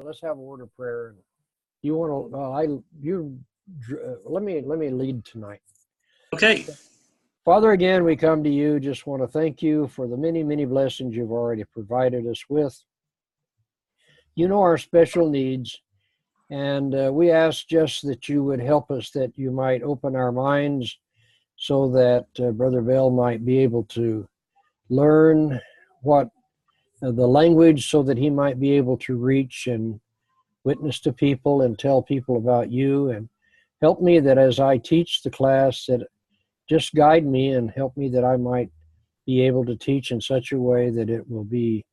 Let's have a word of prayer. You want to? Let me lead tonight. Okay. Father, again, we come to you. Just want to thank you for the many, many blessings you've already provided us with. You know our special needs, and we ask just that you would help us, that you might open our minds so that Brother Bell might be able to learn what the language, so that he might be able to reach and witness to people and tell people about you. And help me that as I teach the class, that just guide me and help me that I might be able to teach in such a way that I will be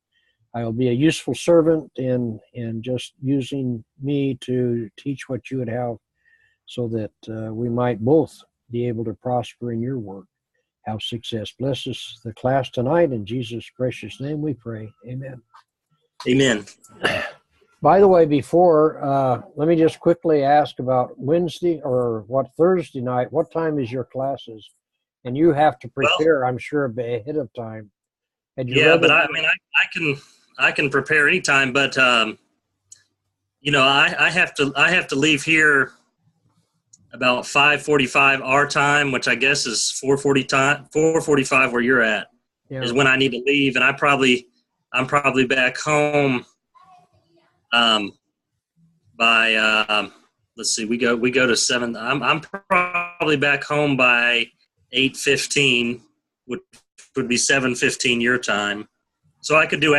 a useful servant in just using me to teach what you would have, so that we might both be able to prosper in your work, have success. Bless us, the class tonight. In Jesus' precious name we pray. Amen. Amen. By the way, before, let me just quickly ask about Wednesday or Thursday night. What time is your classes? And you have to prepare, I'm sure, ahead of time. Yeah, but I can prepare anytime. But I have to leave here about 5:45 our time, which I guess is 4:45 where you're at. Yeah. Is when I need to leave, and I'm probably back home. By let's see, we go to 7. I'm probably back home by 8:15, which would be 7:15 your time. So I could do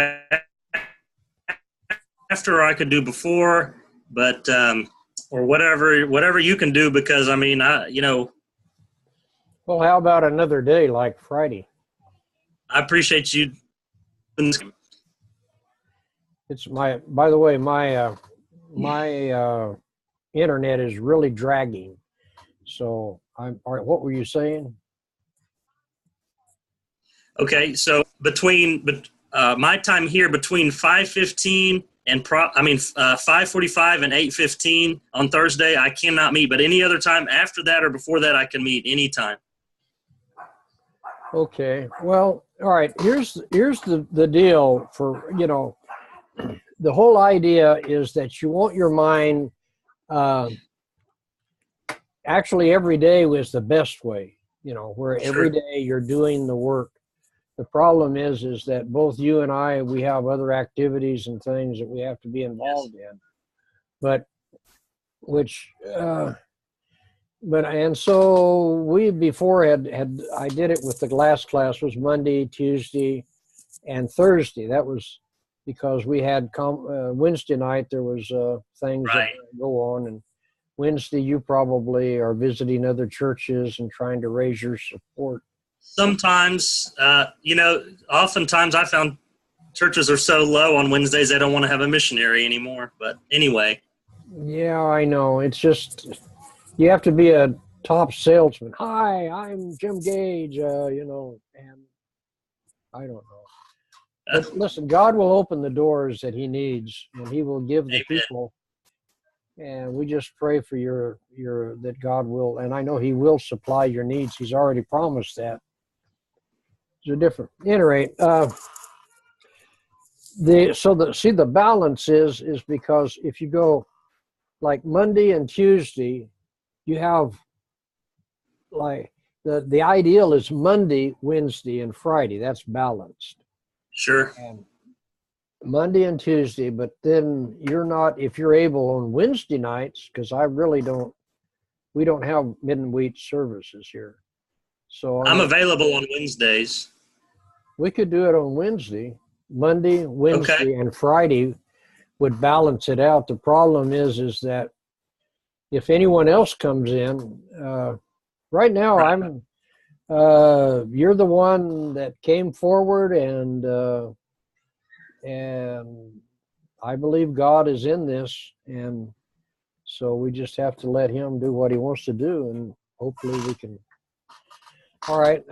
after, or I could do before, but or whatever you can do, because I mean, Well, how about another day like Friday? I appreciate you. It's by the way, my internet is really dragging. So all right, what were you saying? Okay, so between my time here between 5:15 and 5:45 and 8:15 on Thursday, I cannot meet. But any other time after that or before that, I can meet anytime. Okay. Well, all right. Here's the deal for the whole idea is that you want your mind. Actually, every day was the best way. Where every day you're doing the work. The problem is that both you and I, we have other activities and things that we have to be involved in. And so we before had I did it with the last class was Monday, Tuesday, and Thursday. That was because we had Wednesday night there was things that go on, and Wednesday you probably are visiting other churches and trying to raise your support. Sometimes, oftentimes I found churches are so low on Wednesdays they don't want to have a missionary anymore. But anyway. Yeah, I know. It's just, you have to be a top salesman. Hi, I'm Jim Gage, and I don't know. But listen, God will open the doors that he needs, and he will give the people. And we just pray for that God will, and I know he will supply your needs. He's already promised that. They're different. At any rate, the balance is because if you go like Monday and Tuesday, you have like the ideal is Monday, Wednesday, and Friday. That's balanced. Sure. And Monday and Tuesday, but then you're not, if you're able on Wednesday nights, because we don't have midweek services here. So I'm available on Wednesdays. We could do it on Wednesday. Monday, Wednesday, and Friday would balance it out. The problem is that if anyone else comes in, right now you're the one that came forward, and I believe God is in this, and so we just have to let him do what he wants to do, and hopefully we can. All right.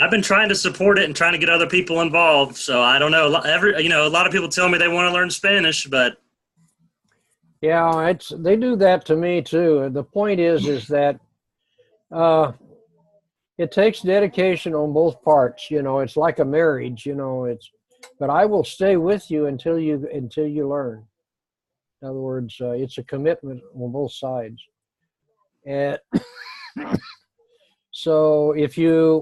I've been trying to support it and trying to get other people involved. So I don't know. A lot of people tell me they want to learn Spanish, but yeah, they do that to me too. The point is that it takes dedication on both parts. It's like a marriage. But I will stay with you until you learn. In other words, it's a commitment on both sides. And so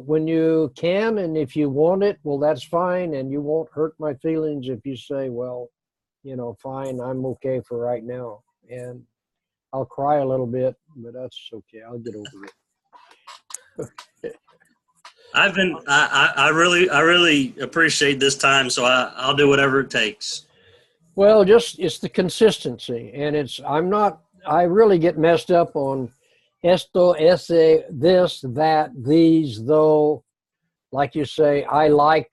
when you can and if you want it, well, that's fine. And you won't hurt my feelings if you say, well, fine, I'm okay for right now. And I'll cry a little bit, but that's okay. I'll get over it. I really appreciate this time. So I'll do whatever it takes. Well, it's the consistency. And I really get messed up on esto, ese, this, that, these, though. Like you say, I like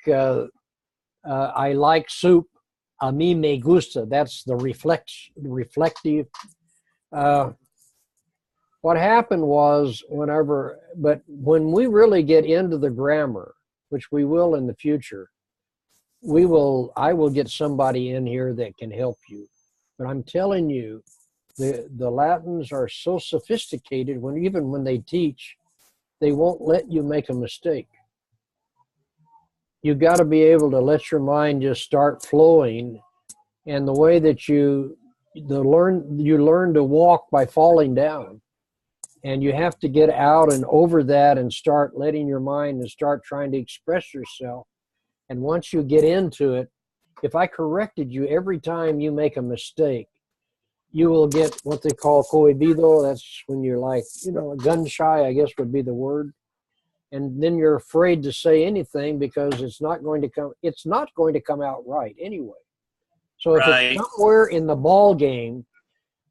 soup. A mí me gusta. That's the reflective. What happened was but when we really get into the grammar, which we will in the future, I will get somebody in here that can help you. But I'm telling you, the Latins are so sophisticated even when they teach, they won't let you make a mistake. You got to be able to let your mind just start flowing. And the way that you learn to walk by falling down. And you have to get out and over that and start letting your mind and start trying to express yourself. And once you get into it, if I corrected you every time you make a mistake, you will get what they call cohibido. That's when you're like, gun shy, I guess would be the word. And then you're afraid to say anything because it's not going to come out right anyway. So if it's somewhere in the ball game,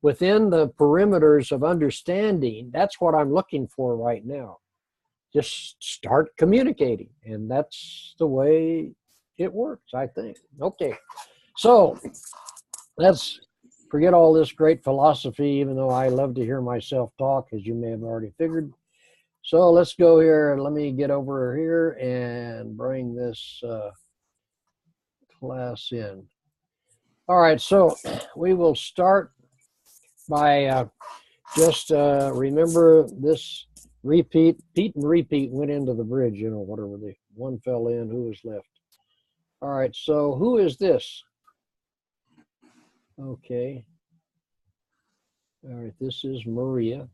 within the perimeters of understanding, that's what I'm looking for right now. Just start communicating, and that's the way it works, I think. Okay, so let's forget all this great philosophy, even though I love to hear myself talk, as you may have already figured. So let's go here, and let me get over here and bring this class in. All right, so we will start by just remember this repeat and repeat went into the bridge, whatever one fell in, who was left. All right, so who is this? Okay. All right, this is Maria.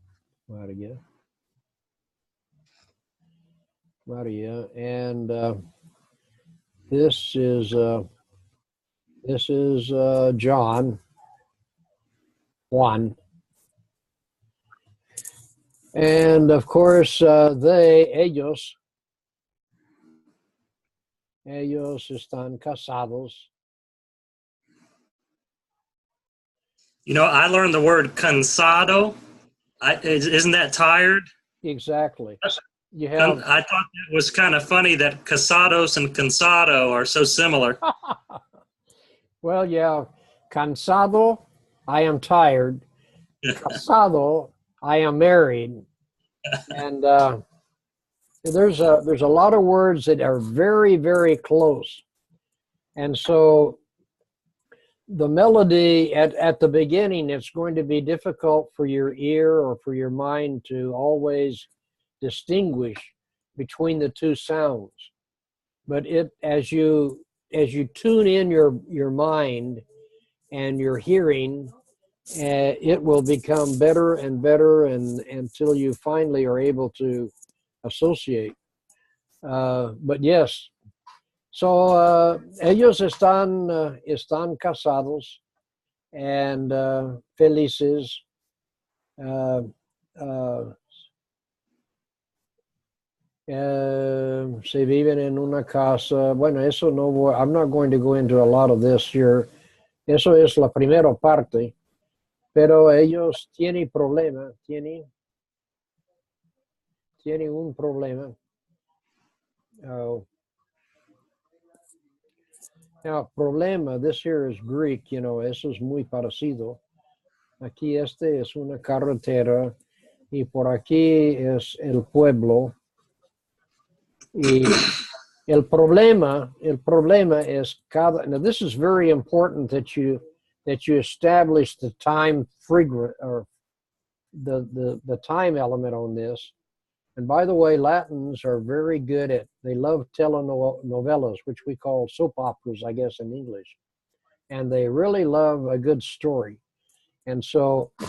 Maria, and this is John, Juan, and of course ellos están casados. I learned the word cansado. Isn't that tired? Exactly. I thought it was kind of funny that casados and cansado are so similar. Well, yeah, cansado, I am tired. Casado, I am married. And there's a lot of words that are very, very close. And so the melody at the beginning, it's going to be difficult for your ear or for your mind to always distinguish between the two sounds. But as you tune in your mind and your hearing, it will become better and better until you finally are able to associate. But yes, so ellos están casados and felices. Se viven en una casa. Bueno, eso no voy. I'm not going to go into a lot of this here. Eso es la primera parte. Pero ellos tienen problema. Tienen un problema. Now, problema, this here is Greek, eso es muy parecido. Aquí es una carretera y por aquí es el pueblo. Y el problema es now this is very important that you establish the time or the time element on this. And by the way, Latins are very good they love telenovelas, which we call soap operas, I guess, in English. And they really love a good story. And so, at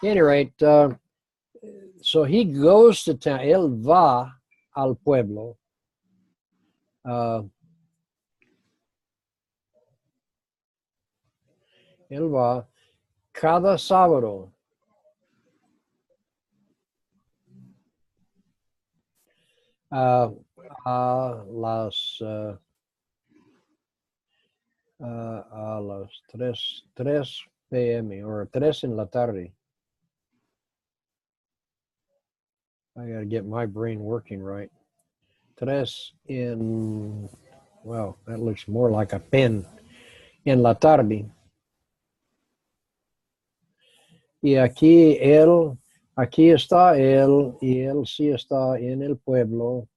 any rate, so he goes to town. Él va al pueblo. Él va cada sábado. A las 3 p.m. or 3 in la tarde. I got to get my brain working right. 3 in, well, that looks more like a pen. En la tarde. Y aquí está él, y él sí está en el pueblo.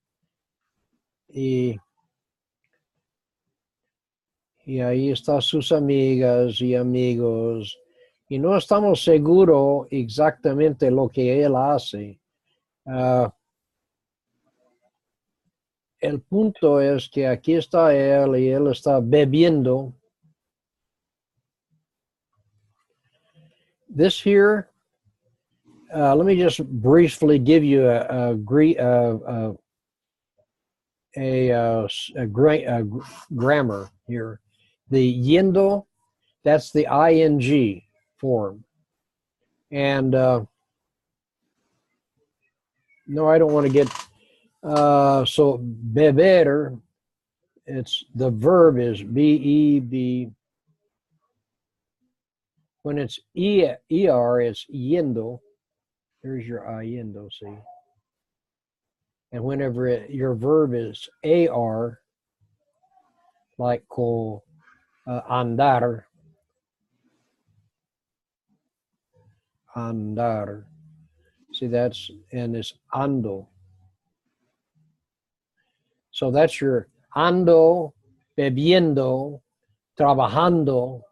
Y ahí están sus amigas y amigos. Y no estamos seguros exactamente lo que él hace. El punto es que aquí está él y él está bebiendo. This here, let me just briefly give you a grammar here. The yendo, that's the ing form. And no, I don't want to get, so beber, it's the verb is B-E-B. When it's E-R, it's yendo. Here's your yendo, see? And whenever your verb is AR, like andar, andar. See, that's, and it's ando. So that's your ando, bebiendo, trabajando,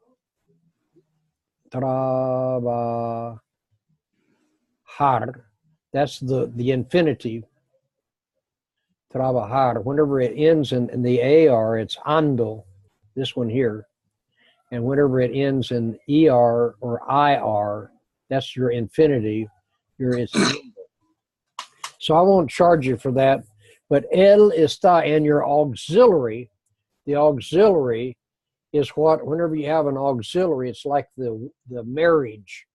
trabajar. That's the infinitive. Trabajar. Whenever it ends in the AR, it's ando, this one here. And whenever it ends in ER or IR, that's your infinitive. So I won't charge you for that. But él está, and your auxiliary, the auxiliary is what, whenever you have an auxiliary, it's like the marriage.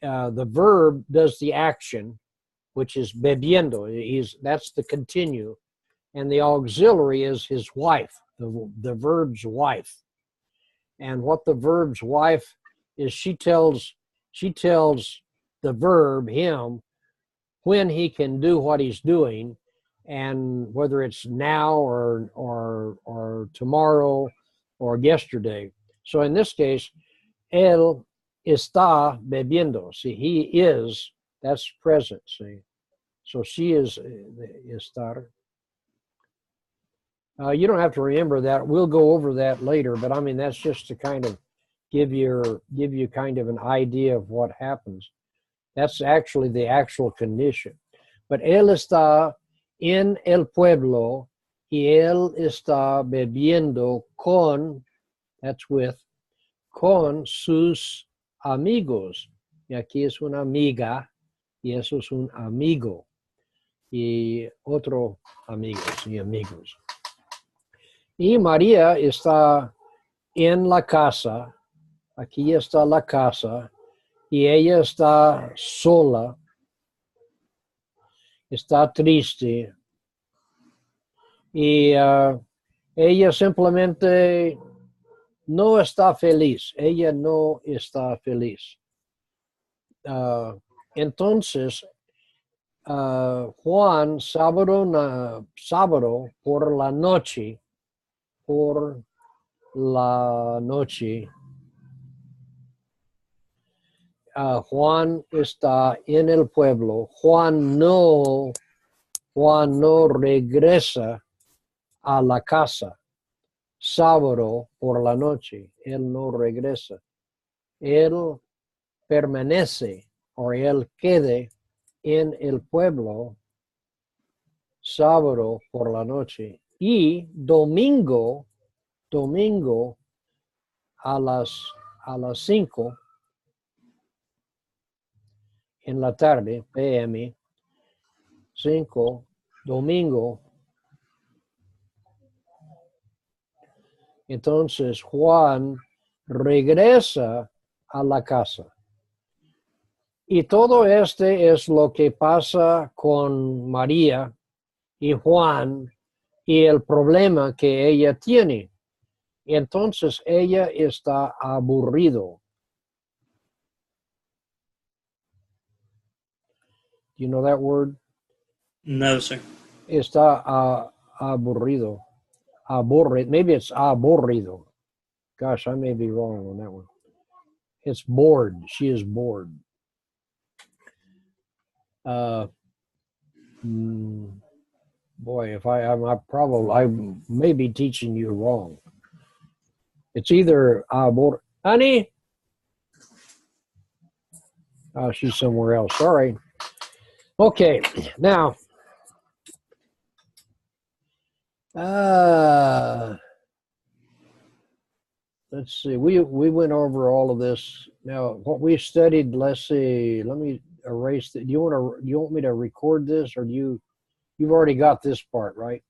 The verb does the action, which is bebiendo. That's the continue. And the auxiliary is his wife, the verb's wife. And what the verb's wife is, she tells the verb, him, when he can do what he's doing, and whether it's now or tomorrow or yesterday. So in this case, él está bebiendo. See, he is, that's present, see. So she is estar. You don't have to remember that. We'll go over that later, but I mean, that's just to kind of give you kind of an idea of what happens. That's actually the actual condition. But él está en el pueblo y él está bebiendo con, that's with, con sus amigos. Y aquí es una amiga y eso es un amigo y otro amigos y amigos. Y María está en la casa, aquí está la casa, y ella está sola, está triste, y ella simplemente no está feliz, ella no está feliz. Entonces, Juan, sábado por la noche, Juan está en el pueblo. Juan no regresa a la casa sábado por la noche. Él no regresa. Él permanece o él quede en el pueblo sábado por la noche. Y domingo a las 5 en la tarde, PM. 5, domingo. Entonces Juan regresa a la casa. Y todo este es lo que pasa con María y Juan y el problema que ella tiene. Entonces ella está aburrido. Do you know that word? No, sir. Está aburrido. Aburrido. Maybe it's aburrido. Gosh, I may be wrong on that one. It's bored. She is bored. Boy, if I may be teaching you wrong. It's either honey. Oh, she's somewhere else. Sorry. Okay, now. Let's see. We went over all of this. Now, what we studied. Let's see. Let me erase it. Do you want me to record this, or you've already got this part, right?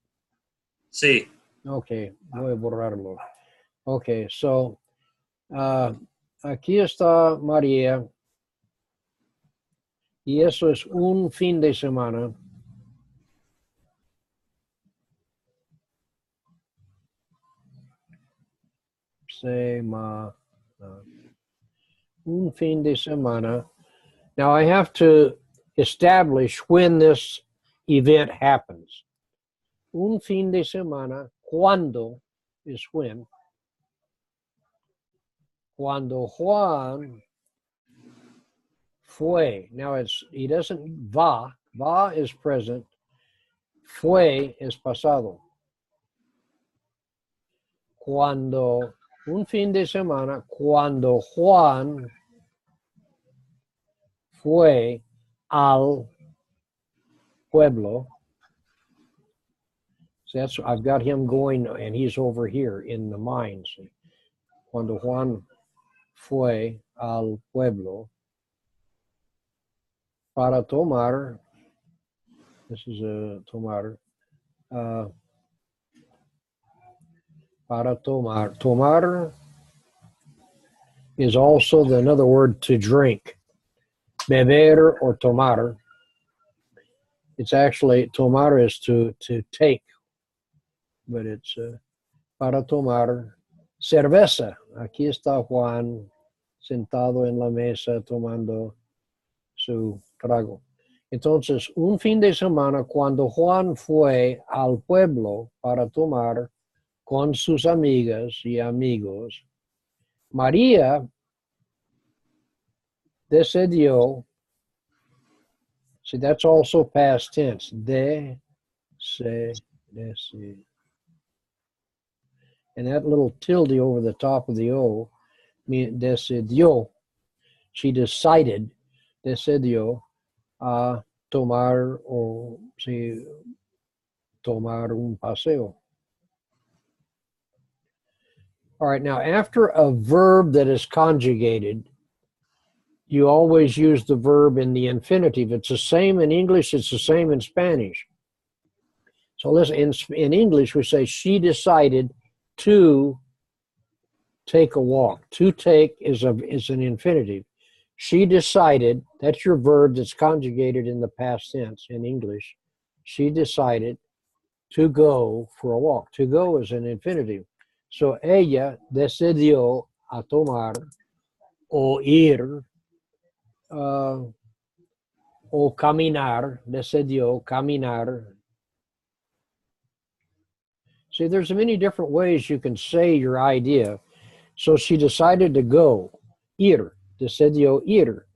Sí. Okay. Voy a borrarlo. Okay. So, aquí está María. Y eso es un fin de semana. Un fin de semana. Now I have to establish when this event happens. Un fin de semana, cuando is when. Cuando Juan fue. Now he doesn't va. Va is present. Fue is pasado. Cuando un fin de semana, cuando Juan fue al pueblo. So I've got him going, and he's over here in the mines. Cuando Juan fue al pueblo para tomar. This is a tomar. Para tomar. Tomar is also another word to drink. Beber or tomar. It's actually, tomar is to take, but it's para tomar cerveza. Aquí está Juan sentado en la mesa tomando su trago. Entonces, un fin de semana, cuando Juan fue al pueblo para tomar con sus amigas y amigos, María decidió. See, that's also past tense. Decidió. And that little tilde over the top of the O means decidió. She decided, decidió, a tomar o sí, tomar un paseo. All right, now after a verb that is conjugated, you always use the verb in the infinitive. It's the same in English, it's the same in Spanish. So listen, in English we say she decided to take a walk. To take is an infinitive. She decided, that's your verb that's conjugated in the past tense in English. She decided to go for a walk. To go is an infinitive. So ella decidió a tomar o ir o caminar. Decidió caminar. See, there's many different ways you can say your idea. So she decided to go. Ir. Decidió ir.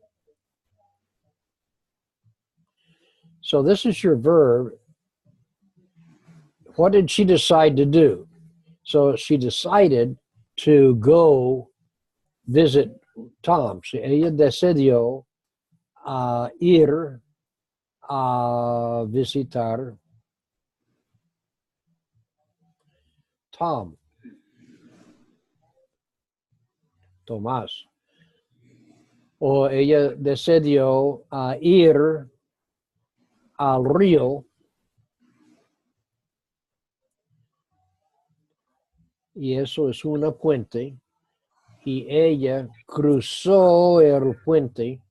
So this is your verb. What did she decide to do? So she decided to go visit Tom. Ella decidió ir a visitar Tom. Tomás. o ella decidió ir al río y eso es una puente y ella cruzó el puente.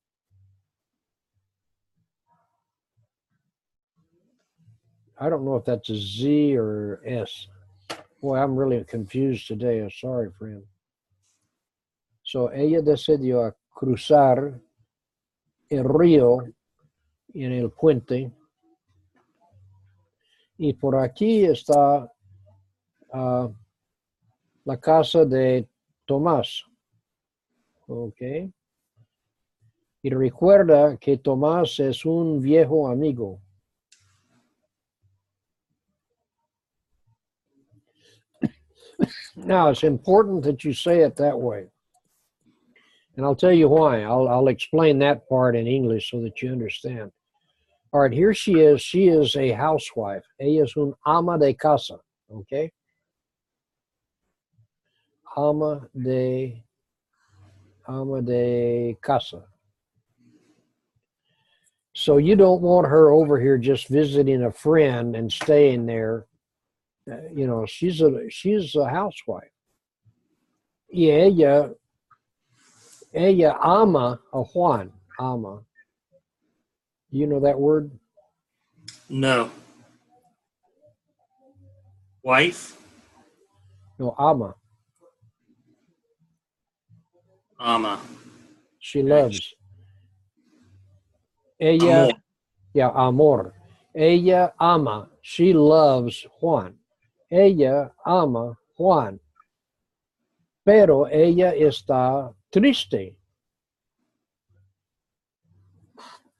I don't know if that's a Z or S. Boy, I'm really confused today. I'm sorry, friend. So ella decidió a cruzar el río en el puente. Y por aquí está la casa de Tomás. ¿Ok? Y recuerda que Tomás es un viejo amigo. Now, it's important that you say it that way. And I'll tell you why. I'll explain that part in English so that you understand. All right, here she is. She is a housewife. Ella es un ama de casa. Okay? Ama de casa. So you don't want her over here just visiting a friend and staying there. You know, she's a housewife. Y ella ama a Juan. Ama. You know that word? No. Wife? No, ama. Ama. She loves. Ella, Amor. yeah, amor. Ella ama. She loves Juan. Ella ama Juan. Pero ella está triste.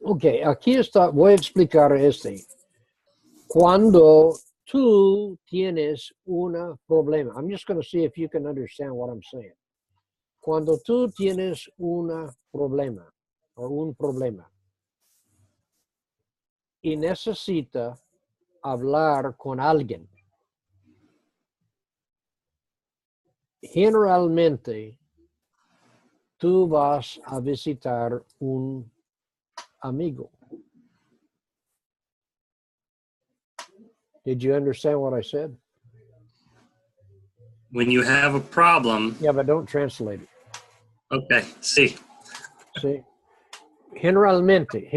Ok, aquí está, voy a explicar este. Cuando tú tienes un problema, I'm just going to see if you can understand what I'm saying. Cuando tú tienes un problema y necesita hablar con alguien, generalmente tú vas a visitar un amigo. Did you understand what I said? When you have a problem. Yeah, but don't translate it. Okay, sí. Sí. Generalmente,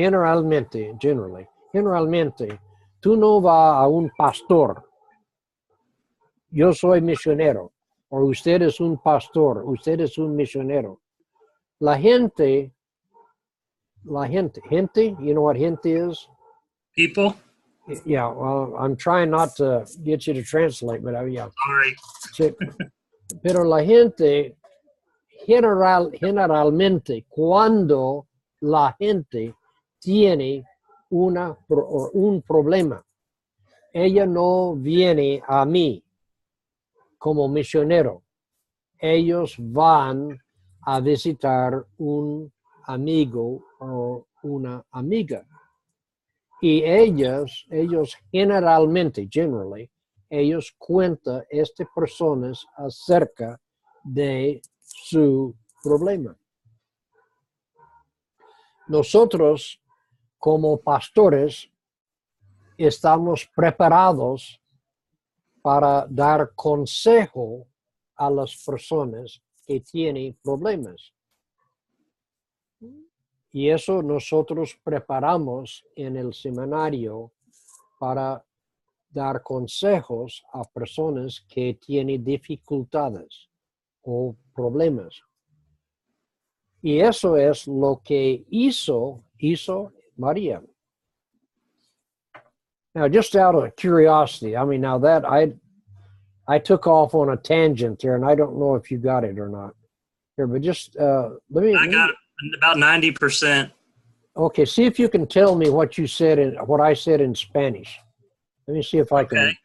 tú no vas a un pastor. Yo soy misionero. O usted es un pastor. Usted es un misionero. La gente, you know what gente is? People? Yeah, well, I'm trying not to get you to translate, but yeah. Sorry. Sí. Pero la gente, generalmente, cuando la gente tiene un problema, ella no viene a mí como misionero. Ellos van a visitar un amigo o una amiga. Y ellos generalmente, ellos cuentan a estas personas acerca de su problema. Nosotros, como pastores, estamos preparados para dar consejo a las personas que tienen problemas. Y eso nosotros preparamos en el seminario para dar consejos a personas que tienen dificultades o problemas. Y eso es lo que hizo María. Now, just out of curiosity, I mean, now that I took off on a tangent there, and I don't know if you got it or not. Here, but just let me. I got about 90%. Okay, see if you can tell me what you said and what I said in Spanish. Let me see if I can.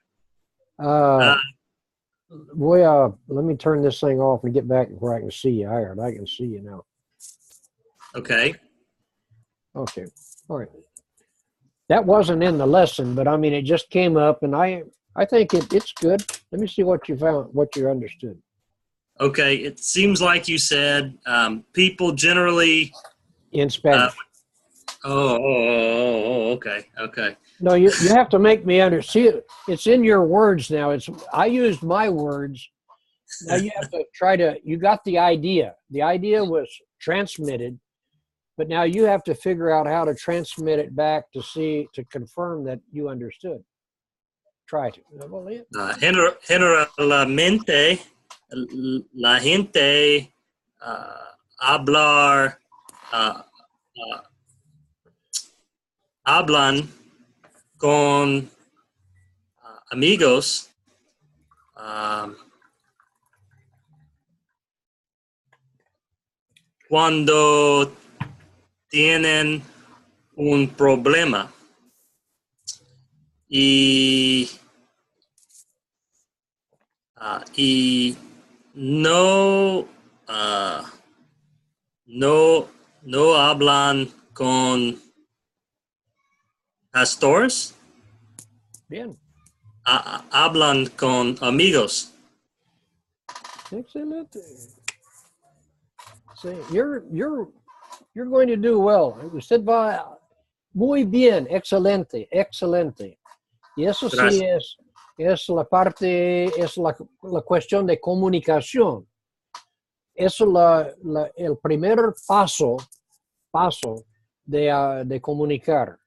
Let me turn this thing off and get back where I can see you. I can see you now. Okay. Okay. All right. That wasn't in the lesson, but I mean, it just came up, and I think it's good. Let me see what you found, what you understood. Okay. It seems like you said people generally in Spanish. Okay, okay. No, you have to make me understand. It's in your words now. I used my words. Now you have to try to. You got the idea. The idea was transmitted, but now you have to figure out how to transmit it back to confirm that you understood. Try to. Generalmente, la gente hablar, hablan con amigos cuando tienen un problema y no no hablan con pastores. Bien. Hablan con amigos. Excelente. Sí, you're going to do well. Usted va muy bien, excelente, excelente. Y eso sí es la parte, es la cuestión de comunicación. Eso es el primer paso de comunicar.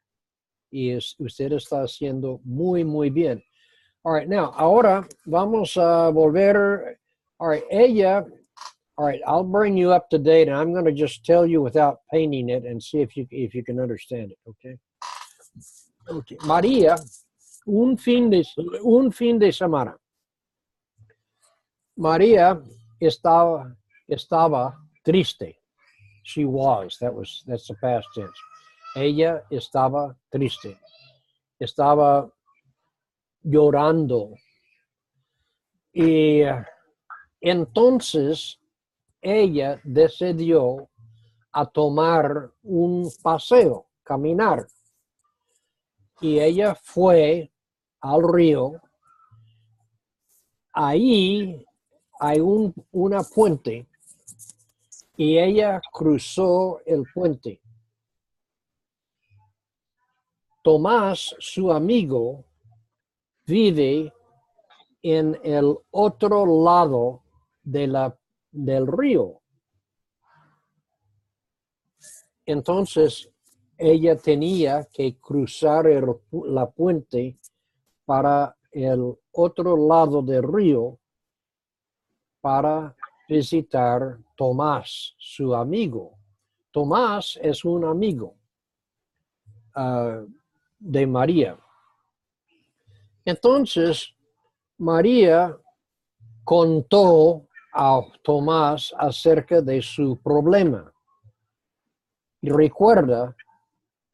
Y usted está haciendo muy, muy bien. All right, now, ahora vamos a volver. All right, all right, I'll bring you up to date, and I'm going to just tell you without painting it and see if you can understand it, okay? Okay. María, un fin de semana. María estaba triste. She was. That's the past tense. Ella estaba triste. Estaba llorando. Y entonces ella decidió a tomar un paseo, caminar. Y ella fue al río. Ahí hay una puente y ella cruzó el puente. Tomás, su amigo, vive en el otro lado del río. Entonces, ella tenía que cruzar la puente para el otro lado del río para visitar Tomás, su amigo. Tomás es un amigo de María. Entonces, María contó a Tomás acerca de su problema. Y recuerda,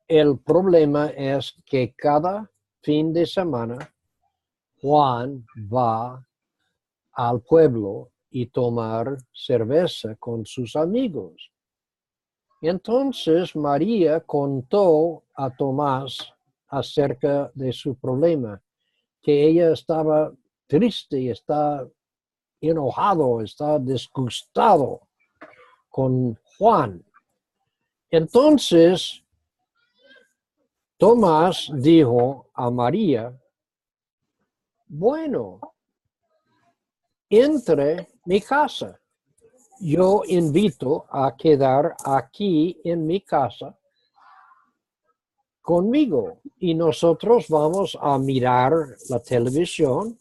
el problema es que cada fin de semana Juan va al pueblo y tomar cerveza con sus amigos. Entonces María contó a Tomás acerca de su problema, que ella estaba triste, está enojado, está disgustado con Juan. Entonces Tomás dijo a María, bueno, entre mi casa. Yo invito a quedar aquí en mi casa conmigo y nosotros vamos a mirar la televisión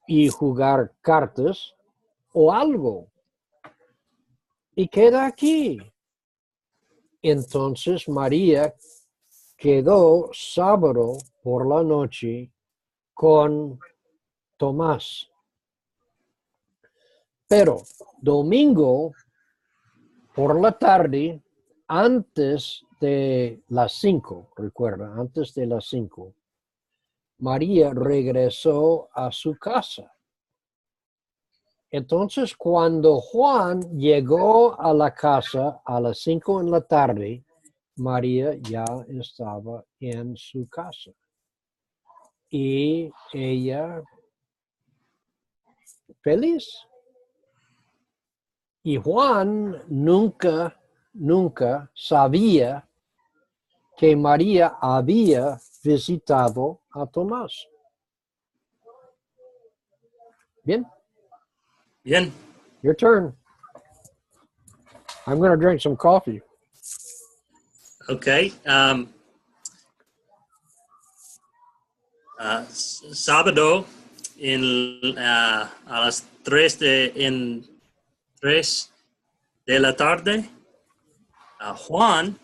y jugar cartas o algo. Y queda aquí. Entonces María quedó sábado por la noche con Tomás. Pero domingo por la tarde, antes de las 5, recuerda, antes de las 5, María regresó a su casa. Entonces, cuando Juan llegó a la casa a las 5 en la tarde, María ya estaba en su casa. Y ella feliz. Y Juan nunca sabía que María había visitado a Tomás. Bien, Bien. your turn. I'm going to drink some coffee. Okay. Sábado a las 3 de la tarde, Juan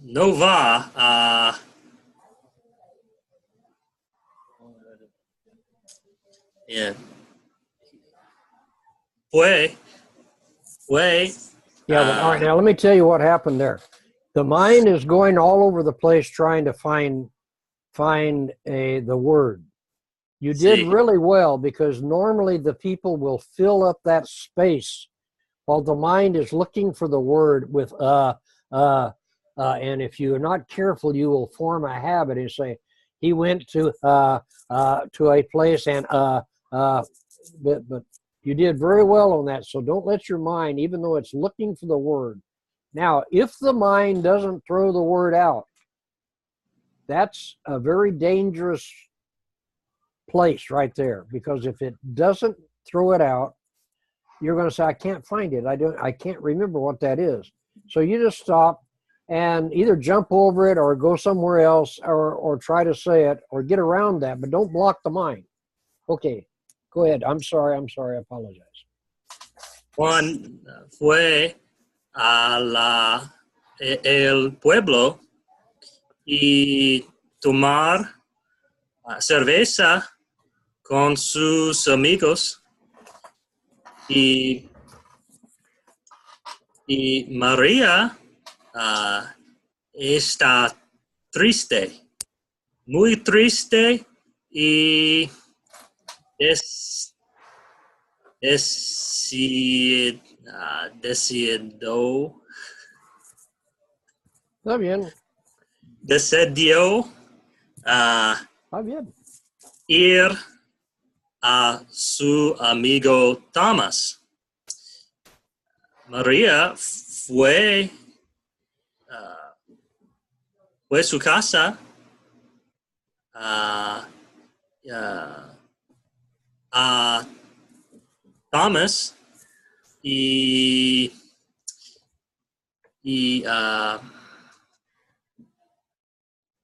no va a yeah, fue Yeah, well, all right. Now let me tell you what happened there. The mind is going all over the place trying to find the word. You did sí, really well because normally the people will fill up that space while the mind is looking for the word with and if you're not careful, you will form a habit and say he went to a place and but you did very well on that. So don't let your mind, even though it's looking for the word. Now, if the mind doesn't throw the word out, that's a very dangerous place right there, because if it doesn't throw it out, you're going to say, I can't find it. I can't remember what that is. So you just stop and either jump over it or go somewhere else or try to say it or get around that, but don't block the mind. Okay, go ahead. I'm sorry. I apologize. Juan fue el pueblo y tomar cerveza con sus amigos y María está triste, muy triste y decidió Está bien. Está bien. ir a su amigo Thomas. María fue su casa a Thomas y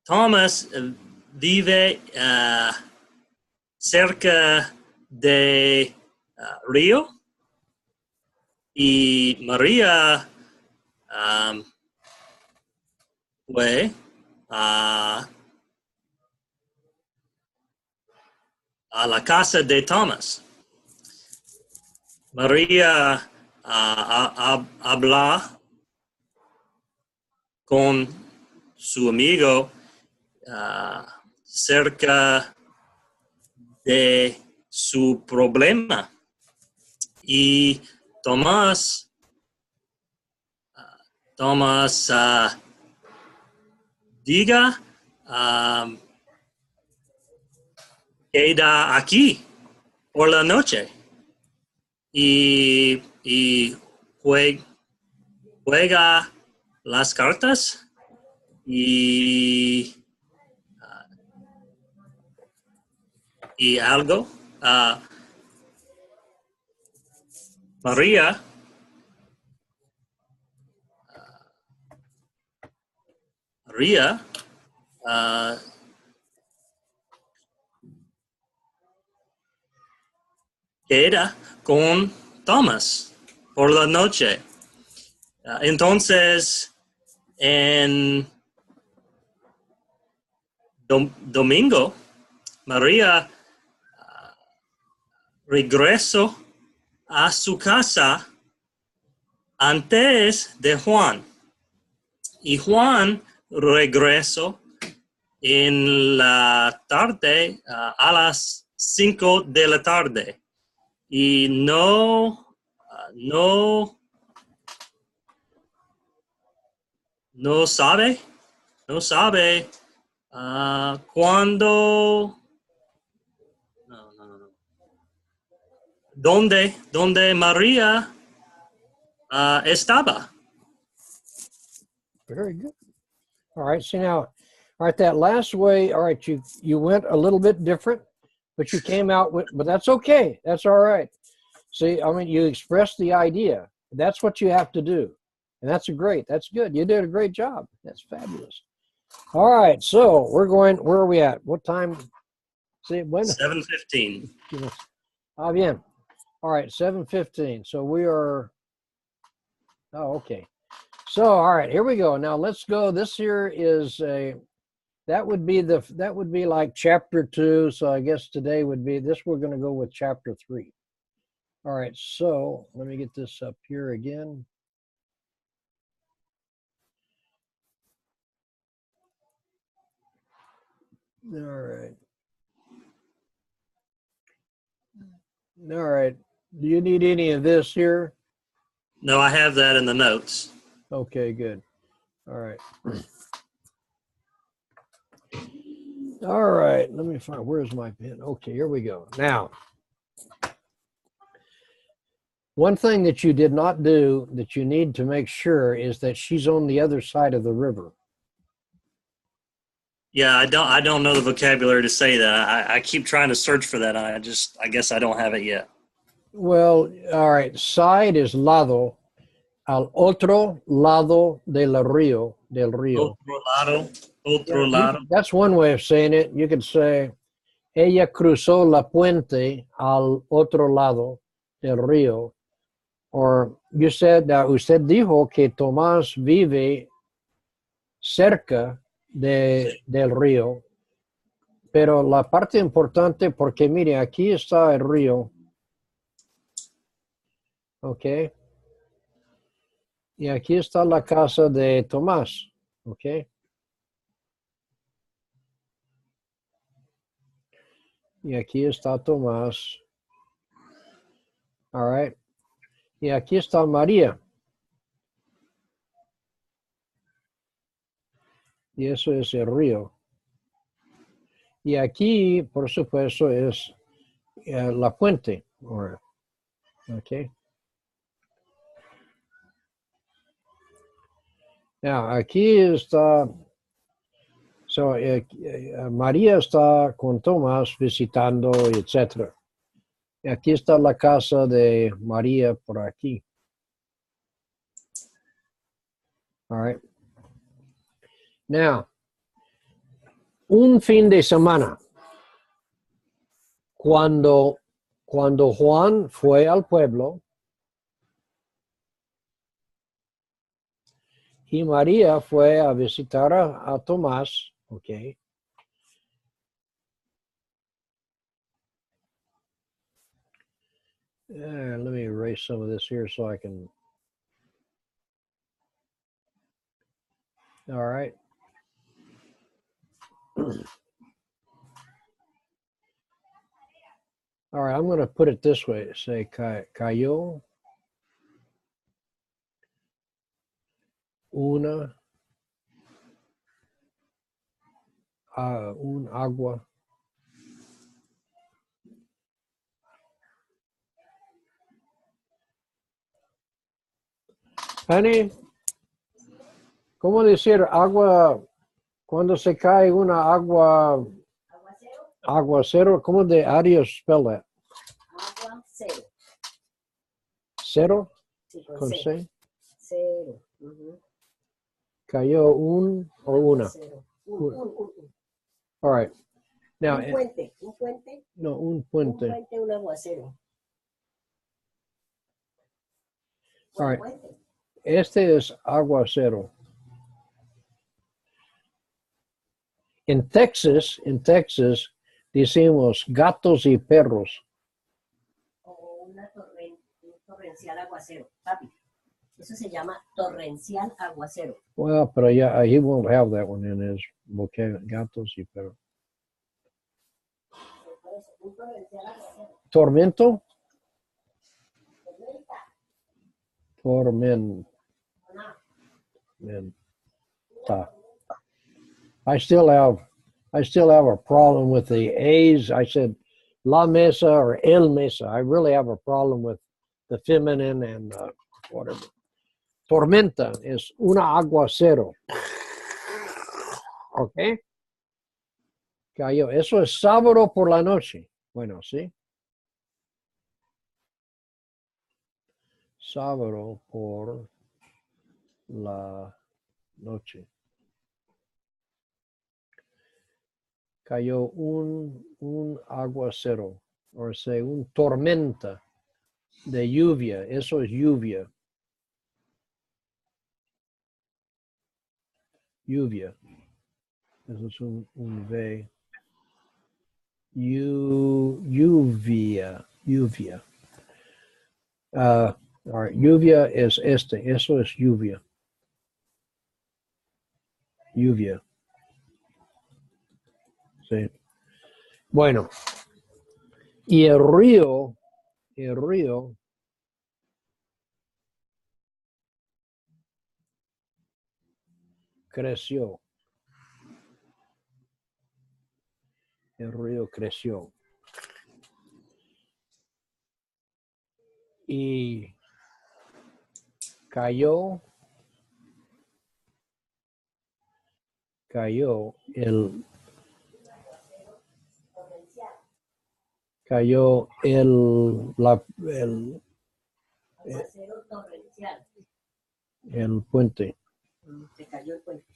Thomas vive cerca de Río y María fue a la casa de Thomas. María habla con su amigo cerca de su problema y Tomás diga queda aquí por la noche y juega las cartas y algo. María queda con Thomas por la noche. Entonces, en domingo, María regresó a su casa antes de Juan. Y Juan regresó en la tarde a las 5 de la tarde. Y no sabe cuándo. No. donde María estaba. Very good. All right. See now, all right, that last way, all right, you went a little bit different, but you came out with, but that's okay. That's all right. See, I mean, you expressed the idea. That's what you have to do. And that's good. You did a great job. That's fabulous. All right. So we're going, where are we at? What time? See, when? 7:15. Ah, bien. All right. 7:15. So we are, oh, okay. So, all right, here we go. Now let's go. This here is that would be like chapter 2. So I guess today would be this. We're going to go with chapter 3. All right. So let me get this up here again. All right. All right. Do you need any of this here? No, I have that in the notes. Okay, good. All right. All right. Let me find, where's my pen? Okay, here we go. Now, one thing that you did not do that you need to make sure is that she's on the other side of the river. Yeah, I don't know the vocabulary to say that. I keep trying to search for that. I guess I don't have it yet. Well, all right. Side is lado. Al otro lado del río. Otro lado. That's one way of saying it. You could say, ella cruzó la puente al otro lado del río. Or you said, usted dijo que Tomás vive cerca del río. Pero la parte importante, porque mire, aquí está el río. Ok. Y aquí está la casa de Tomás. Ok. Y aquí está Tomás. All right. Y aquí está María. Y eso es el río. Y aquí, por supuesto, es la puente. Okay. Now, aquí está, so, María está con Tomás visitando, etc. Y aquí está la casa de María por aquí. All right. Now, un fin de semana, cuando Juan fue al pueblo y María fue a visitar a Tomás, okay. Let me erase some of this here so I can. All right. All right, I'm going to put it this way. Say, cayó un agua Honey, ¿cómo decir agua cuando se cae una agua? Aguacero. ¿Cómo how do you spell that? Aguacero. ¿Cero? Sí, ¿Con C? C. Cero. Cayó un o una. Cero. All right. Now, Un puente. Un puente. no, un Un puente. puente, un aguacero. All right. Puente. Este es aguacero. En Texas, decimos gatos y perros. O un torrencial aguacero. Papi, eso se llama torrencial aguacero. Well, pero yeah, he won't have that one in his vocabulary. Gatos y perros. Un torrencial aguacero. Tormento? Tormenta. Tormenta. I still have a problem with the A's. I said la mesa or el mesa. I really have a problem with the feminine and whatever. Tormenta es una aguacero. ¿Ok? Cayó. Eso es sábado por la noche. Bueno, ¿sí? Sábado por la noche. Cayó un aguacero, o sea, un tormenta de lluvia. Eso es lluvia. Lluvia. Eso es un V. Lluvia. Lluvia. Lluvia es este. Eso es lluvia. Lluvia. Sí. Bueno. Y el río creció. El río creció. Y cayó el Aguacero torrencial. el puente. Se cayó el puente.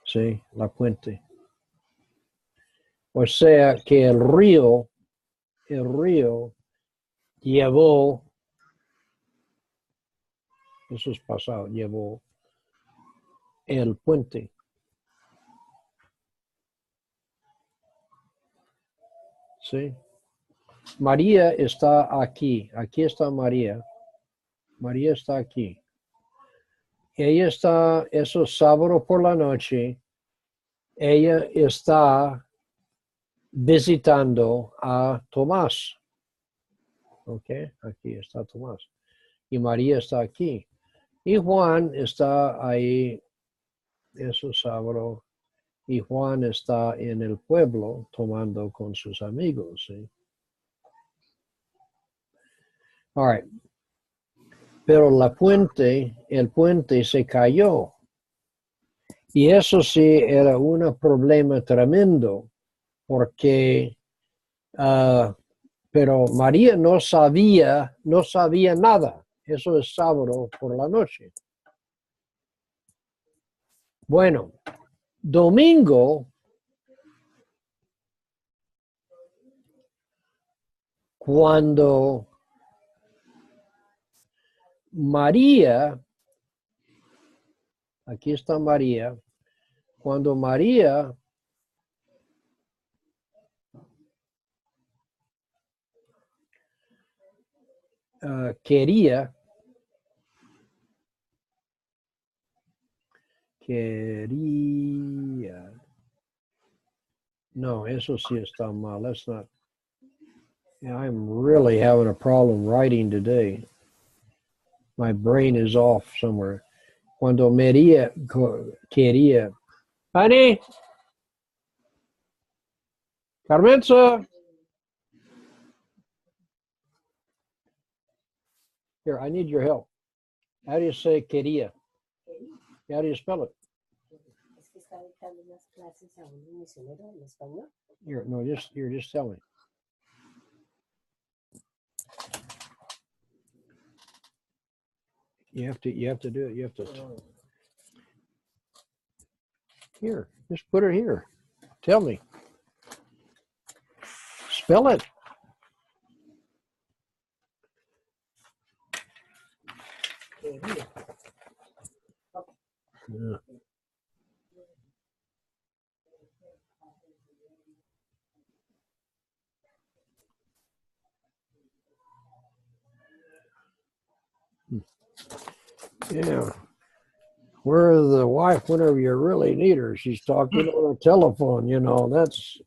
Sí, la puente. O sea que el río llevó, eso es pasado, llevó el puente. Sí. María está aquí. Aquí está María. María está aquí. Ella está, eso es sábado por la noche. Ella está visitando a Tomás. Ok, aquí está Tomás. Y María está aquí. Y Juan está ahí, eso es sábado. Y Juan está en el pueblo tomando con sus amigos. ¿Sí? All right. Pero el puente se cayó. Y eso sí era un problema tremendo, porque, pero María no sabía nada. Eso es sábado por la noche. Bueno, domingo, cuando María, aquí está María, cuando María quería, no, eso sí está mal. That's not, I'm really having a problem writing today. My brain is off somewhere. Cuando María quería, honey, Carmenza, here, I need your help. How do you say quería? How do you spell it? Es que está dictando unas clases a un misionero en español. Here, no, just tell me. You have to do it. You have to. Here, just put it here. Tell me. Spell it. Yeah. Yeah. Where's the wife whenever you really need her? She's talking on the telephone, you know. That's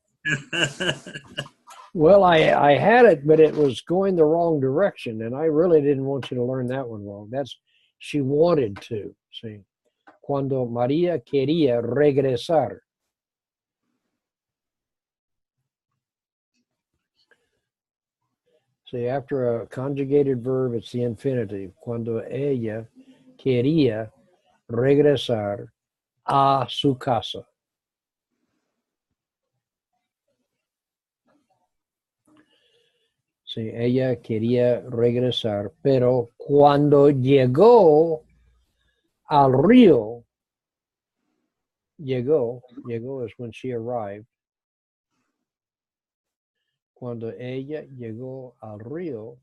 well, I had it, but it was going the wrong direction, and I really didn't want you to learn that one wrong. That's she wanted to, see. Cuando María quería regresar. See, after a conjugated verb, it's the infinitive. Cuando ella quería regresar a su casa. Sí, ella quería regresar, pero cuando llegó al río, llegó is when she arrived. Cuando ella llegó al río,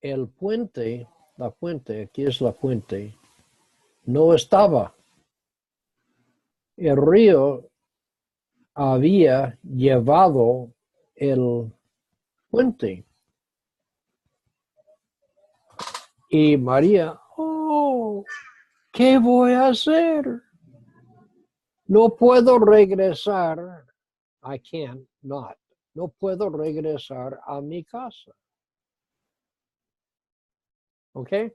el puente, la puente, aquí es la puente, no estaba. El río había llevado el puente. Y María, oh, ¿qué voy a hacer? No puedo regresar. I can't not. No puedo regresar a mi casa. Okay?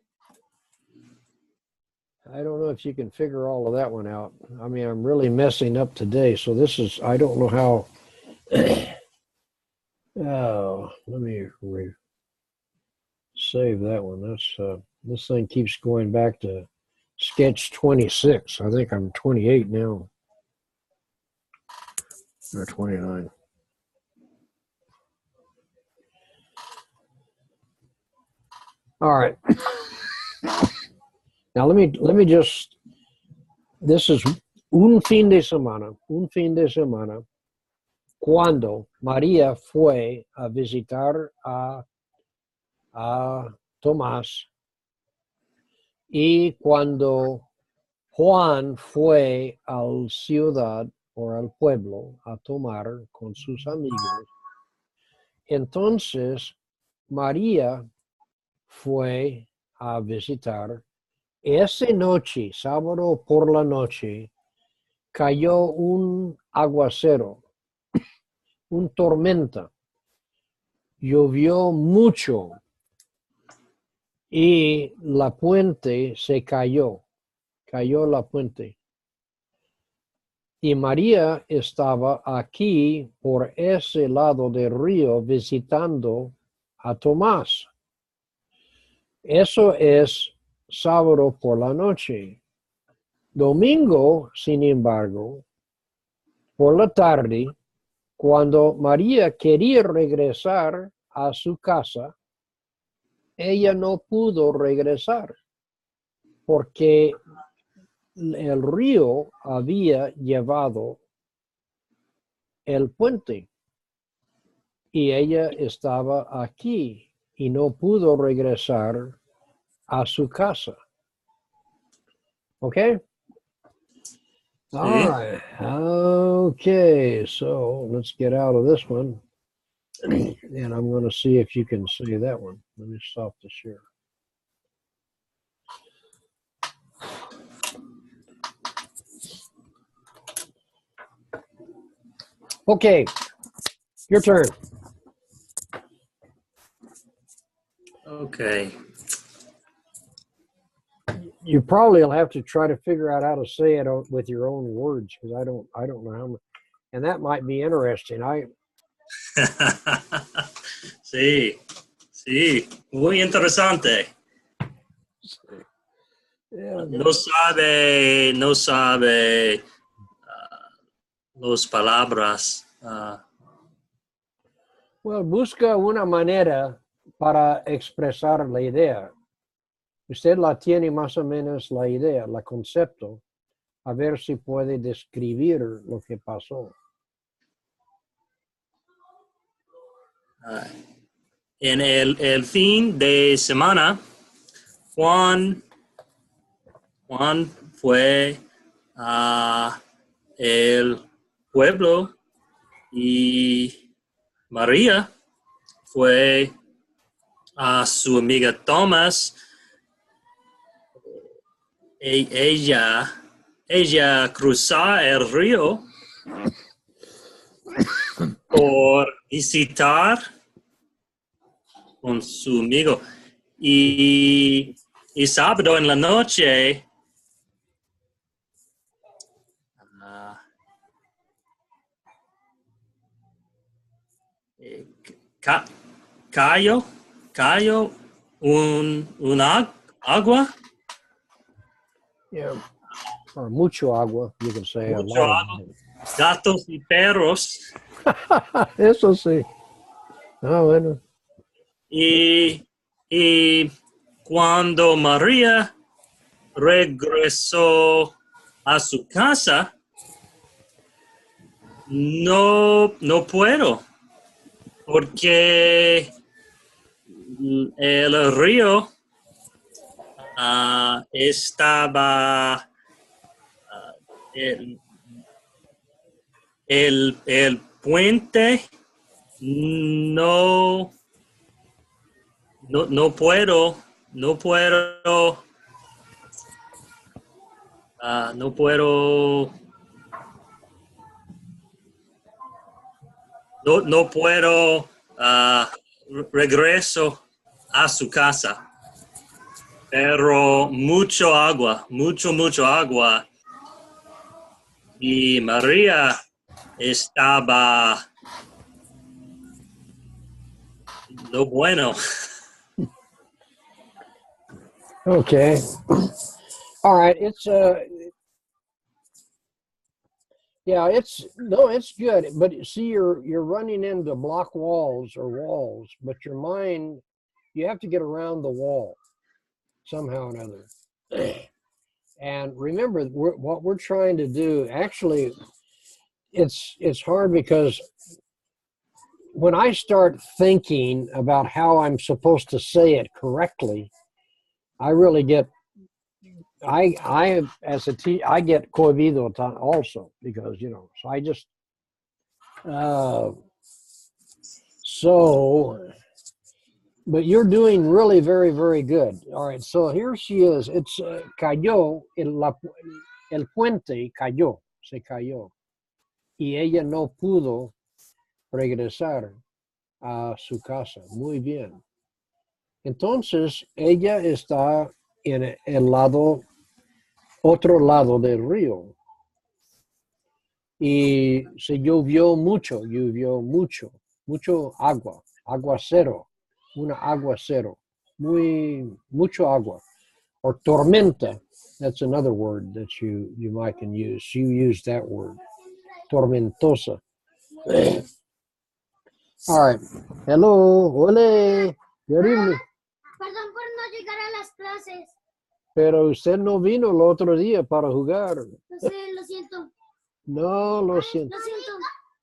I don't know if you can figure all of that one out. I mean, I'm really messing up today. So this is, I don't know how. Oh, let me save that one. That's this thing keeps going back to sketch 26. I think I'm 28 now. Or 29. All right. Now let me just, this is un fin de semana cuando María fue a visitar a Tomás y cuando Juan fue a la ciudad o al pueblo a tomar con sus amigos. Entonces María fue a visitar. Esa noche, sábado por la noche, cayó un aguacero, un tormenta. Llovió mucho y la puente se cayó la puente. Y María estaba aquí por ese lado del río visitando a Tomás. Eso es sábado por la noche. Domingo, sin embargo, por la tarde, cuando María quería regresar a su casa, ella no pudo regresar porque el río había llevado el puente y ella estaba aquí y no pudo regresar a su casa. Okay? All right. Okay, so let's get out of this one. And I'm going to see if you can see that one. Let me stop the share. Okay, your turn. Okay. You probably will have to try to figure out how to say it with your own words because I don't know how much, and that might be interesting. Sí, muy interesante. Yeah, No sabe las palabras. Well, busca una manera para expresar la idea. Usted la tiene más o menos la idea, el concepto, a ver si puede describir lo que pasó. En el fin de semana, Juan fue a el pueblo y María fue a su amiga Thomas. Ella cruzó el río por visitar con su amigo. Y sábado en la noche, cayó agua, Yeah, or mucho agua, you can say a mucho lot of agua, gatos y perros, Eso sí. Ah, bueno. y, y cuando María regresó a su casa, no puedo, porque el río estaba, el, el puente no, no puedo, no puedo, no puedo, no puedo regreso a su casa. Pero mucho agua. Y María estaba no bueno. Okay. All right. It's yeah, it's good. But see, you're running into block walls or walls, but your mind, you have to get around the wall somehow or another. And remember, what we're trying to do. Actually, it's hard because when I start thinking about how I'm supposed to say it correctly, I really get I as I get cohibido also because so I just uh, so but you're doing really very very good. All right, so here she is. It's cayó el puente cayó, se cayó y ella no pudo regresar a su casa. Muy bien. Entonces ella está en el otro lado del río. Y se llovió mucho, mucho agua, aguacero, una aguacero, mucho agua. Or tormenta, that's another word that you might can use. You use that word, tormentosa. All right. Hello, ole, good evening. Perdón por no llegar a las clases. Pero usted no vino el otro día para jugar. No sé, lo siento. No, lo siento. Lo siento.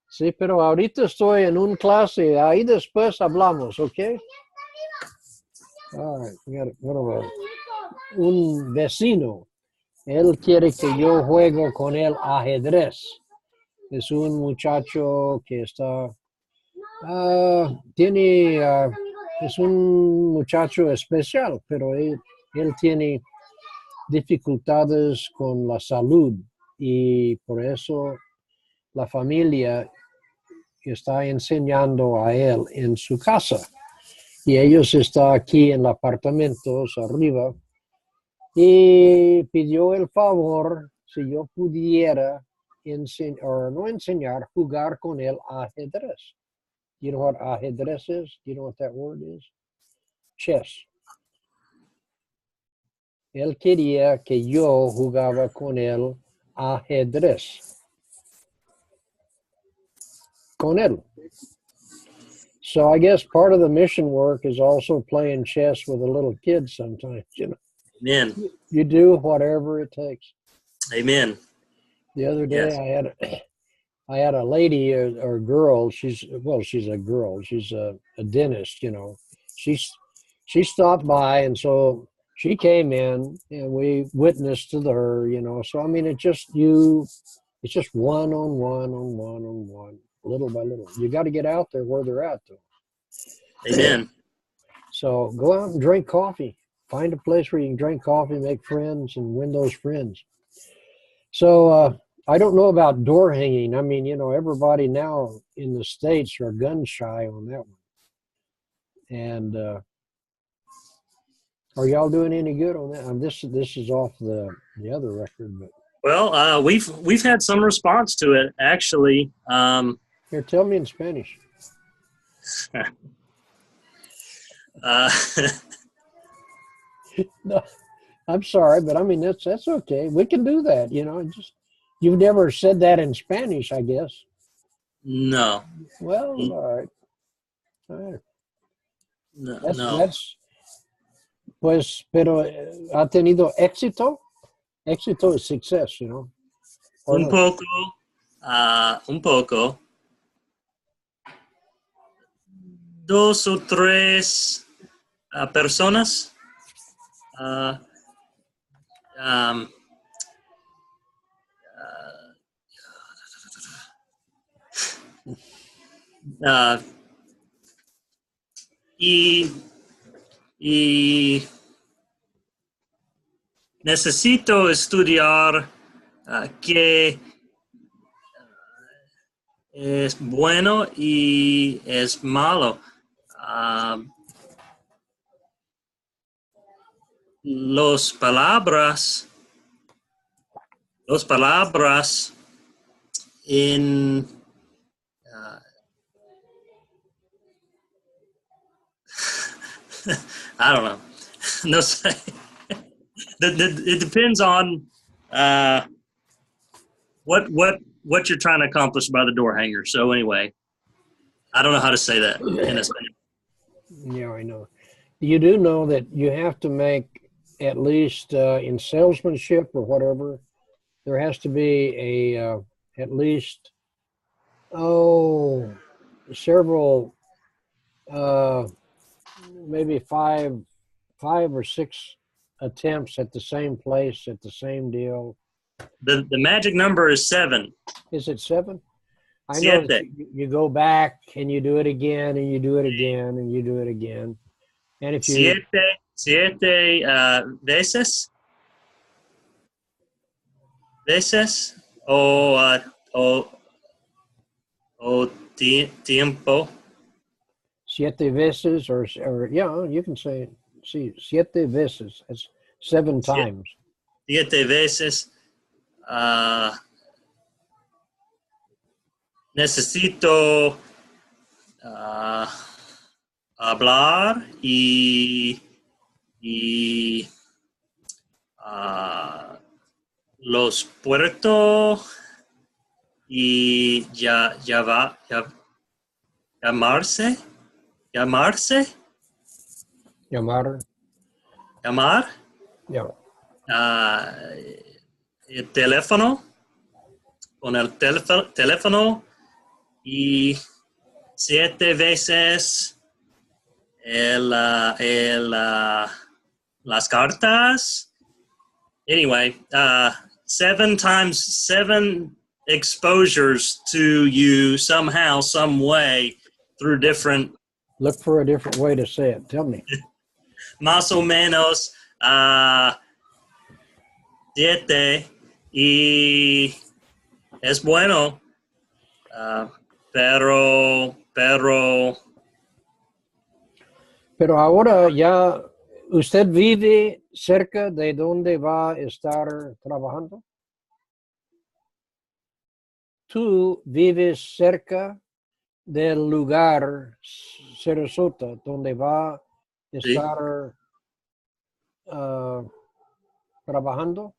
Sí, pero ahorita estoy en un clase, ahí después hablamos, ¿ok? All right, un vecino, él quiere que yo juego con él ajedrez. Es un muchacho que está, es un muchacho especial, pero él tiene dificultades con la salud y por eso la familia está enseñando a él en su casa. Y ellos están aquí en el apartamento arriba y pidió el favor si yo pudiera jugar con él ajedrez. You know what ajedrez is? Do you know what that word is? Chess. Él quería que yo jugaba con él ajedrez. Con él. So I guess part of the mission work is also playing chess with a little kid sometimes, Amen. You do whatever it takes. Amen. The other day Yes. I had a lady or girl, she's a girl, she's a dentist, She stopped by and so she came in and we witnessed to her, So I mean it's just one-on-one, little by little. You got to get out there where they're at, though. Amen. So go out and drink coffee. Find a place where you can drink coffee, make friends, and win those friends. So I don't know about door hanging. I mean, everybody now in the States are gun shy on that one. And are y'all doing any good on that? This is off the other record, but Well, we've had some response to it actually. Here, tell me in Spanish. Uh, No, I'm sorry, but I mean that's okay. We can do that, you know. Just you've never said that in Spanish, I guess. no, Well, all right. All right. no. That's pues, pero ha tenido éxito. Éxito is success, you know. Or Un no. poco, un poco. 2 o 3 personas. Uh, um, uh, y, y necesito estudiar qué es bueno y es malo. Um, los palabras, los palabras en I don't know. No sé. It depends on what you're trying to accomplish by the door hanger. So anyway, I don't know how to say that in Spanish. Yeah, I know. You do know that you have to make at least in salesmanship or whatever, there has to be a at least several maybe five or six attempts at the same place at the same deal. The magic number is 7. Is it 7? I know that Siete. you go back and you do it again and you do it again and you do it again. And if you Siete veces o tiempo. 7 veces or yeah, you can say see 7 veces. That's 7 times. 7 veces. Necesito hablar y los puertos y llamarse, Llamar. llamar, Yeah. el teléfono, con el teléfono y 7 veces las cartas. Anyway, 7 times 7 exposures to you somehow, some way, through different. Look for a different way to say it. Tell me. Más o menos 7 y es bueno, pero Pero ahora ya, ¿usted vive cerca de donde va a estar trabajando? ¿Tú vives cerca del lugar, Sarasota, donde va a estar trabajando?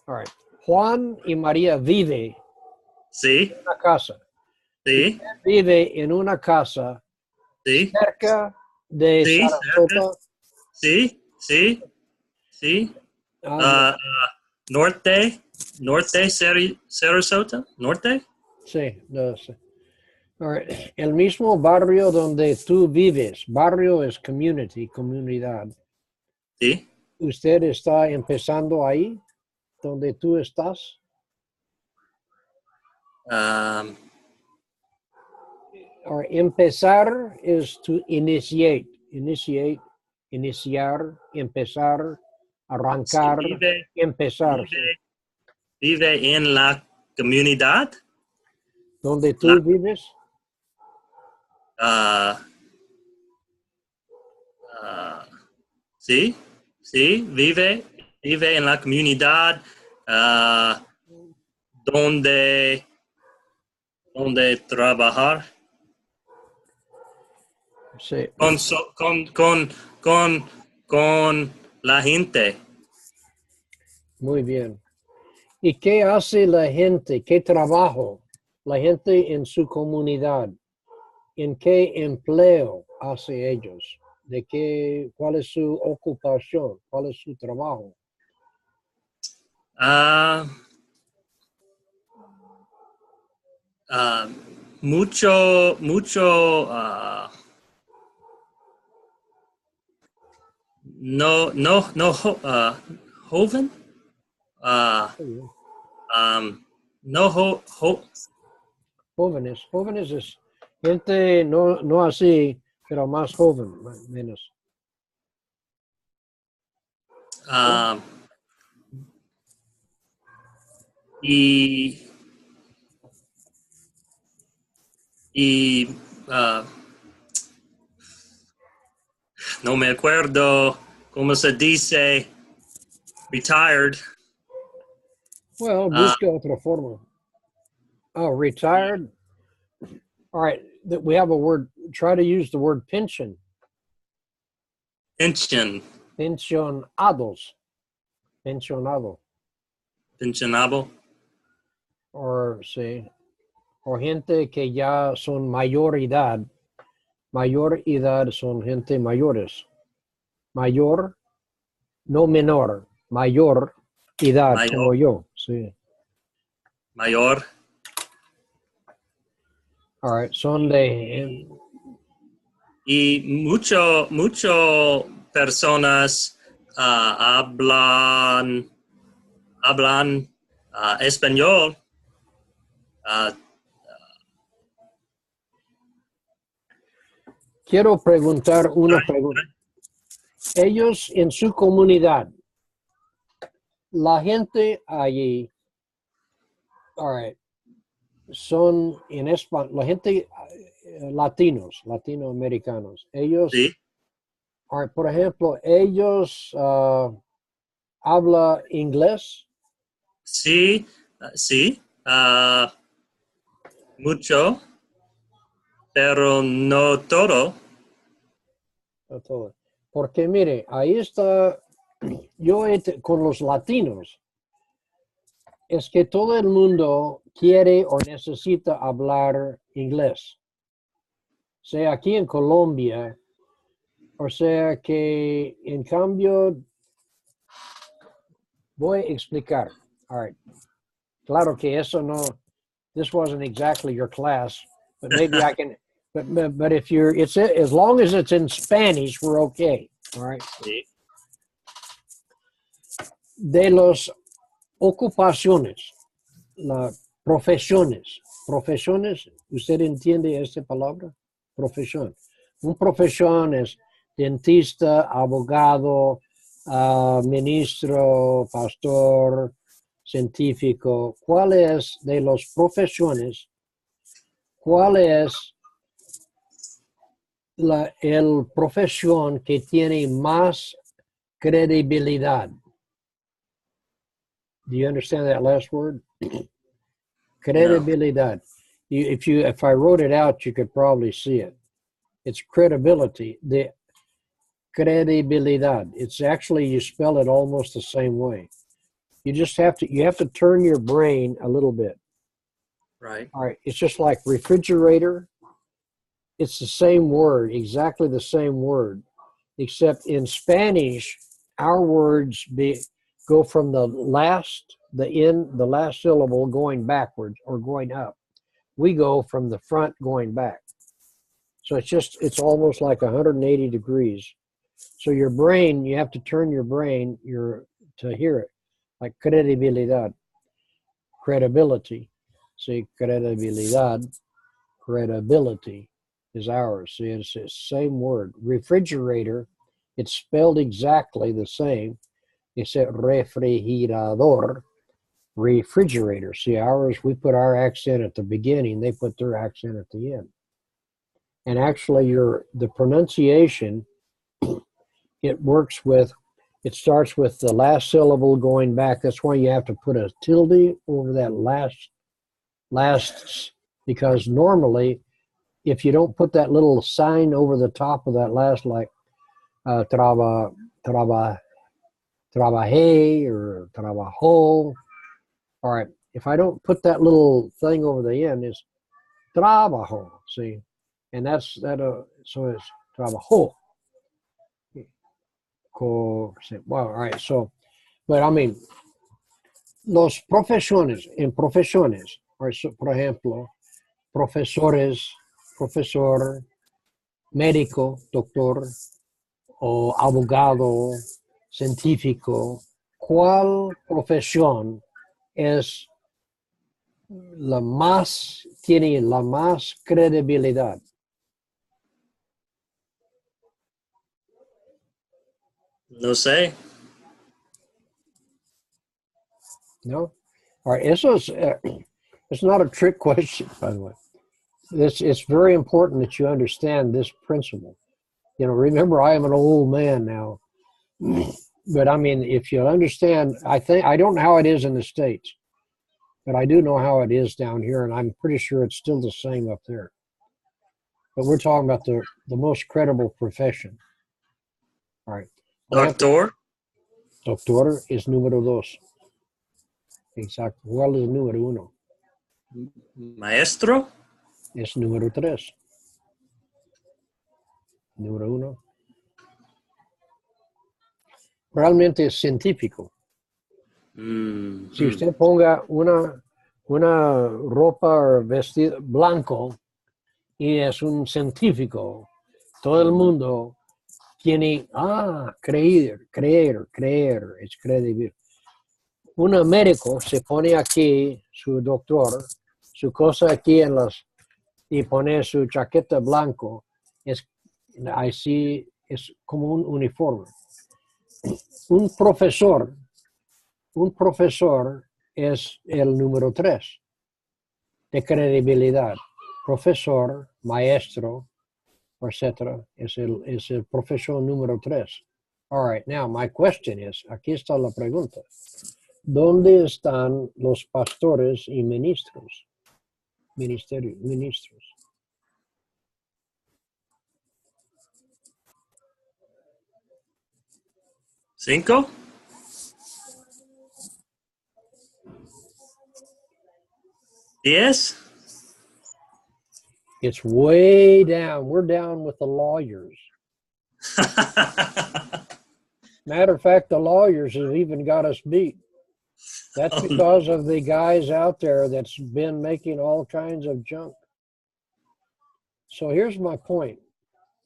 All right. Juan y María vive sí, en una casa. sí, Vive en una casa sí, cerca de sí, Sarasota. sí. Norte, Sarasota, norte. Sí, sí. All right. El mismo barrio donde tú vives, barrio es community, comunidad. Sí. ¿Usted está empezando ahí, donde tú estás? Or empezar is to initiate, iniciar, empezar, arrancar, Sí, empezar. vive en la comunidad. ¿Donde tú vives? Sí, vive en la comunidad donde trabajar. Sí. Con la gente. Muy bien. ¿Y qué hace la gente? ¿Qué trabajo? La gente en su comunidad. ¿En qué empleo hace ellos? ¿Cuál es su ocupación? ¿Cuál es su trabajo? Ah, mucho, joven, no, Jóvenes es gente no así, pero más joven, menos. y, y, ah, no me acuerdo cómo se dice, retired. Well, busca otra forma. Oh, retired? All right, we have a word. Try to use the word pension. Pension, Pensionados. Pensionado. pensionable. Or gente que ya son mayor edad. Mayor edad son gente mayores. Mayor, no menor. Mayor edad, como yo. Sí. Mayor. All right, son de... Y mucho personas hablan español. Quiero preguntar una pregunta. Ellos en su comunidad, la gente allí, all right, son en español, la gente latinoamericanos. Ellos, Sí, all right, por ejemplo, ellos habla inglés. sí, sí. Mucho, pero no todo. Todo. Porque mire, ahí está, con los latinos, es que todo el mundo quiere o necesita hablar inglés. Sea aquí en Colombia, o sea que en cambio, voy a explicar. All right. Claro que eso no, this wasn't exactly your class, but maybe I can, but if it's as long as it's in Spanish, we're okay. All right. Sí, De los ocupaciones, profesiones, ¿usted entiende esta palabra? Profesión. Un profesión es dentista, abogado, ministro, pastor, científico. ¿Cuál es de las profesiones? ¿Cuál es el profesión que tiene más credibilidad? Do you understand that last word? Credibilidad. If I wrote it out, you could probably see it. It's credibility. The credibilidad. It's actually, you spell it almost the same way. You just have to turn your brain a little bit. right. All right. It's just like refrigerator. It's the same word, exactly the same word, except in Spanish, our words go from the last syllable going backwards or going up. We go from the front going back. So it's almost like 180 degrees. So your brain, you have to turn your brain to hear it, like credibilidad, credibility. See, credibility is ours. See, it's the same word. Refrigerator, it's spelled exactly the same. It's a refrigerador, refrigerator. See, ours, we put our accent at the beginning, they put their accent at the end. And actually, the pronunciation, it starts with the last syllable going back. That's why you have to put a tilde over that last, because normally if you don't put that little sign over the top of that last, like trabajé or trabajó. All right, if I don't put that little thing over the end, it's trabajo. See, and that's that. So it's trabajo. Well, all right. So, but I mean, los profesiones en profesiones, or so, por ejemplo, profesores, profesor, médico, doctor, o abogado, científico. ¿Cuál profesión es tiene la más credibilidad? No sé. No? All right, eso es, it's not a trick question, by the way. It's very important that you understand this principle. You know, remember, I am an old man now. But I mean, if you understand, I don't know how it is in the States, but I do know how it is down here, and I'm pretty sure it's still the same up there. But we're talking about the most credible profession. All right. Doctor. Doctor es número dos. Exacto. ¿Cuál es el número uno? Maestro. Es número tres. Número uno. Realmente es científico. Si usted ponga una ropa o vestido blanco y es un científico, todo el mundo tiene, creer, es credible. Un médico se pone aquí su doctor, su cosa aquí y pone su chaqueta blanco, así es como un uniforme. Un profesor es el número 3 de credibilidad. Profesor, maestro, etc. es el profesor número 3. All right, now my question is, aquí está la pregunta. ¿Dónde están los pastores y ministros? Ministros. ¿Cinco? ¿10? It's way down. We're down with the lawyers. Matter of fact, the lawyers have even got us beat. That's because of the guys out there that's been making all kinds of junk. So here's my point.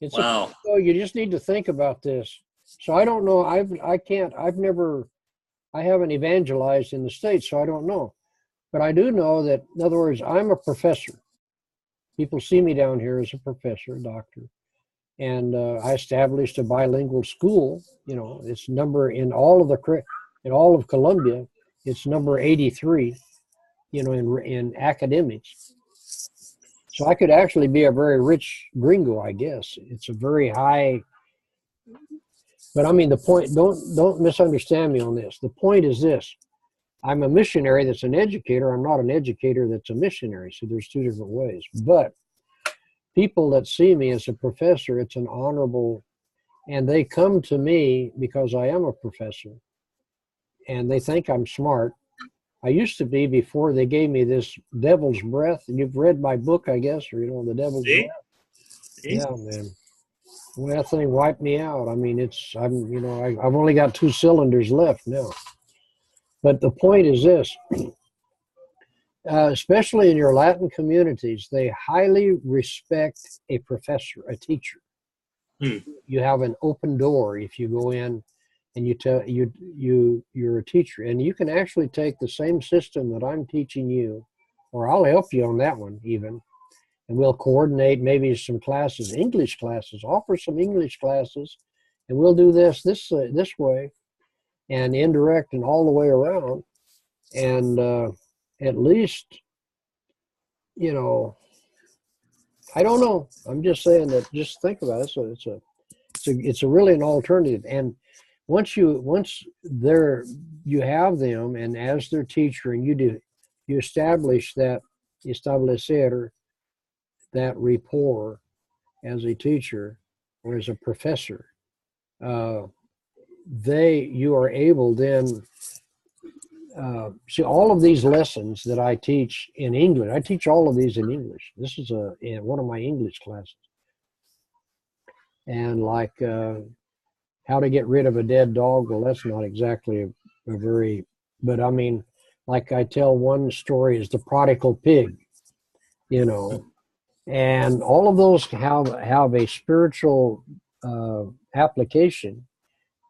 Wow. You just need to think about this. So I don't know. I haven't evangelized in the States, so I don't know. But I do know that, in other words, I'm a professor. People see me down here as a professor, doctor. And I established a bilingual school. You know, it's number in all of Colombia, it's number 83, you know, in academics. So I could actually be a very rich gringo, I guess. It's a very high, but I mean, the point, don't misunderstand me on this. The point is this: I'm a missionary that's an educator. I'm not an educator that's a missionary. So there's two different ways. But people that see me as a professor, it's an honorable, and they come to me because I am a professor, and they think I'm smart. I used to be before they gave me this devil's breath. And you've read my book, I guess, or, you know, the devil's breath. Yeah, man. Well, that thing wiped me out. I mean, I've only got 2 cylinders left now. But the point is this, especially in your Latin communities, they highly respect a professor, a teacher. You have an open door if you go in and you're a teacher. And you can actually take the same system that I'm teaching you, or I'll help you on that one even, and we'll coordinate maybe some classes, English classes, offer some English classes, and we'll do this way, and indirect and all the way around. And at least, you know, I don't know. I'm just saying that. Just think about it. So it's a really an alternative. And once you have them, and as their teacher, and you establish that, establecer, that rapport as a teacher or as a professor, you are able then, see all of these lessons that I teach in English. I teach all of these in English. This is in one of my English classes. And like how to get rid of a dead dog. Well, that's not exactly a very, but I mean, like I tell one story is the prodigal pig, you know, and all of those have a spiritual application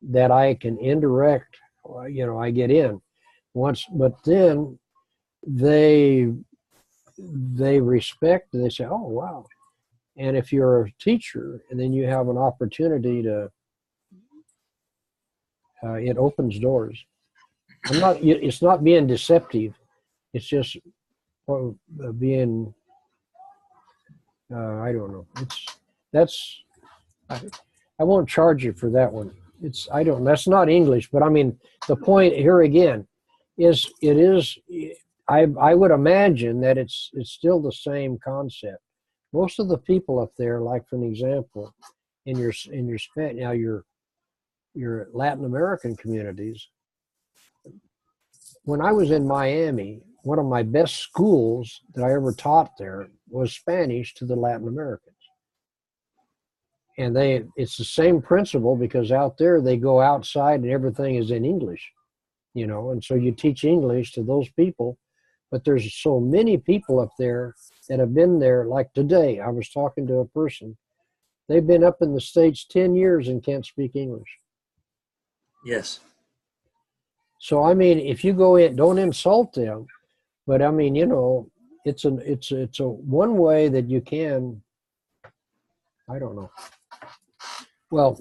that I can indirect, you know, I get in once, but then they respect and they say, oh, wow. And if you're a teacher and then you have an opportunity to, it opens doors. It's not being deceptive. It's just being, I don't know. I won't charge you for that one. That's not English, but I mean, the point here again is I would imagine that it's still the same concept. Most of the people up there, like for an example, in your now your Latin American communities, when I was in Miami, one of my best schools that I ever taught there was Spanish to the Latin Americans. And it's the same principle because out there they go outside and everything is in English, you know, and so you teach English to those people. But there's so many people up there that have been there. Like today, I was talking to a person. They've been up in the States 10 years and can't speak English. Yes. So, I mean, if you go in, don't insult them. But, I mean, you know, it's a one way that you can, I don't know. Well,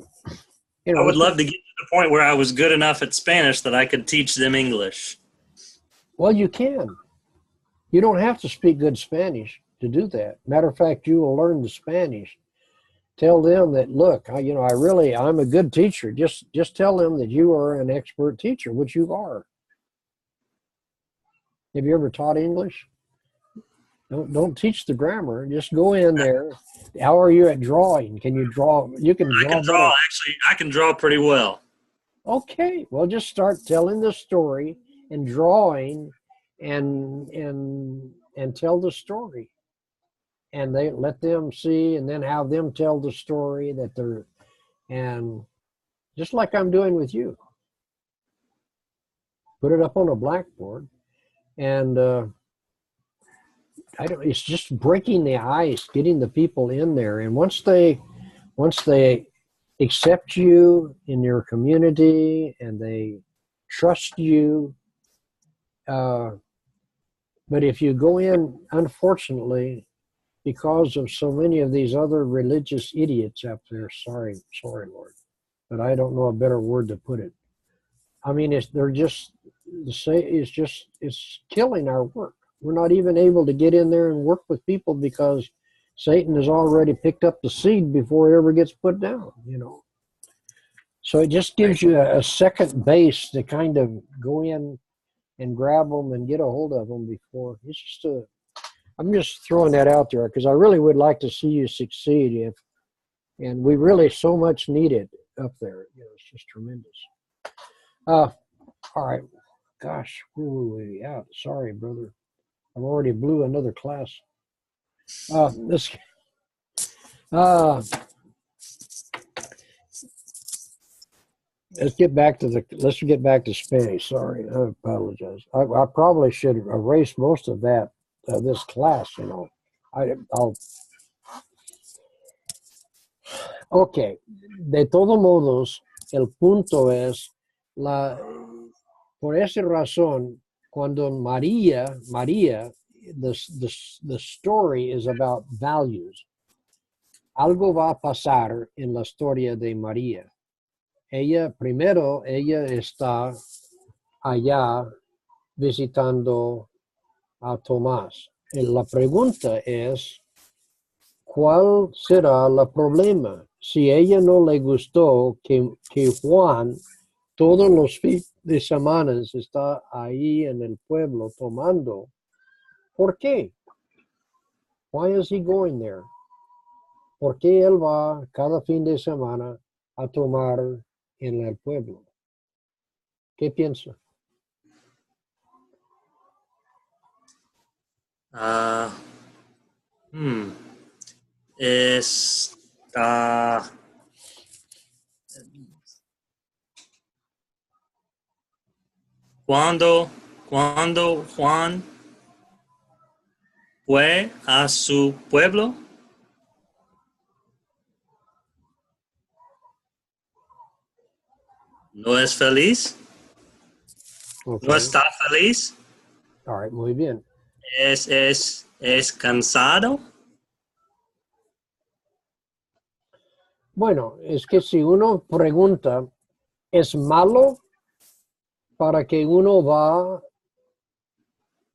you know, I would love to get to the point where I was good enough at Spanish that I could teach them English. Well, you can. You don't have to speak good Spanish to do that. Matter of fact, you will learn the Spanish. Tell them that, look, I'm a good teacher. Just tell them that you are an expert teacher, which you are. Have you ever taught English? Don't teach the grammar. Just go in there. How are you at drawing? Can you draw? You can draw. I can draw. Actually, I can draw pretty well. Okay. Well, just start telling the story and drawing and tell the story. And they let them see and then have them tell the story and just like I'm doing with you. Put it up on a blackboard and it's just breaking the ice, getting the people in there. And once they accept you in your community and they trust you, but if you go in, unfortunately, because of so many of these other religious idiots out there, sorry, Lord, but I don't know a better word to put it. I mean, it's killing our work. We're not even able to get in there and work with people because Satan has already picked up the seed before it ever gets put down, you know. So it just gives you a second base to kind of go in and grab them and get a hold of them before. I'm just throwing that out there because I really would like to see you succeed and we really so much need it up there. You know, it's just tremendous. All right. Gosh, where were we out? Sorry, brother. I've already blew another class. Let's get back to Spanish. Sorry, I apologize. I probably should erase most of that this class. You know, Okay. De todos modos, el punto es por esa razón. Cuando María, the story is about values. Algo va a pasar en la historia de María. Ella está allá visitando a Tomás. Y la pregunta es, ¿cuál será el problema? Si ella no le gustó que Juan todos los fines de semana está ahí en el pueblo tomando, ¿por qué? Why is he going there? ¿Por qué él va cada fin de semana a tomar en el pueblo? ¿Qué piensa? Es cuando Juan fue a su pueblo, no es feliz, Okay. no está feliz, All right, muy bien. es cansado. Bueno, es que si uno pregunta, ¿es malo para que uno va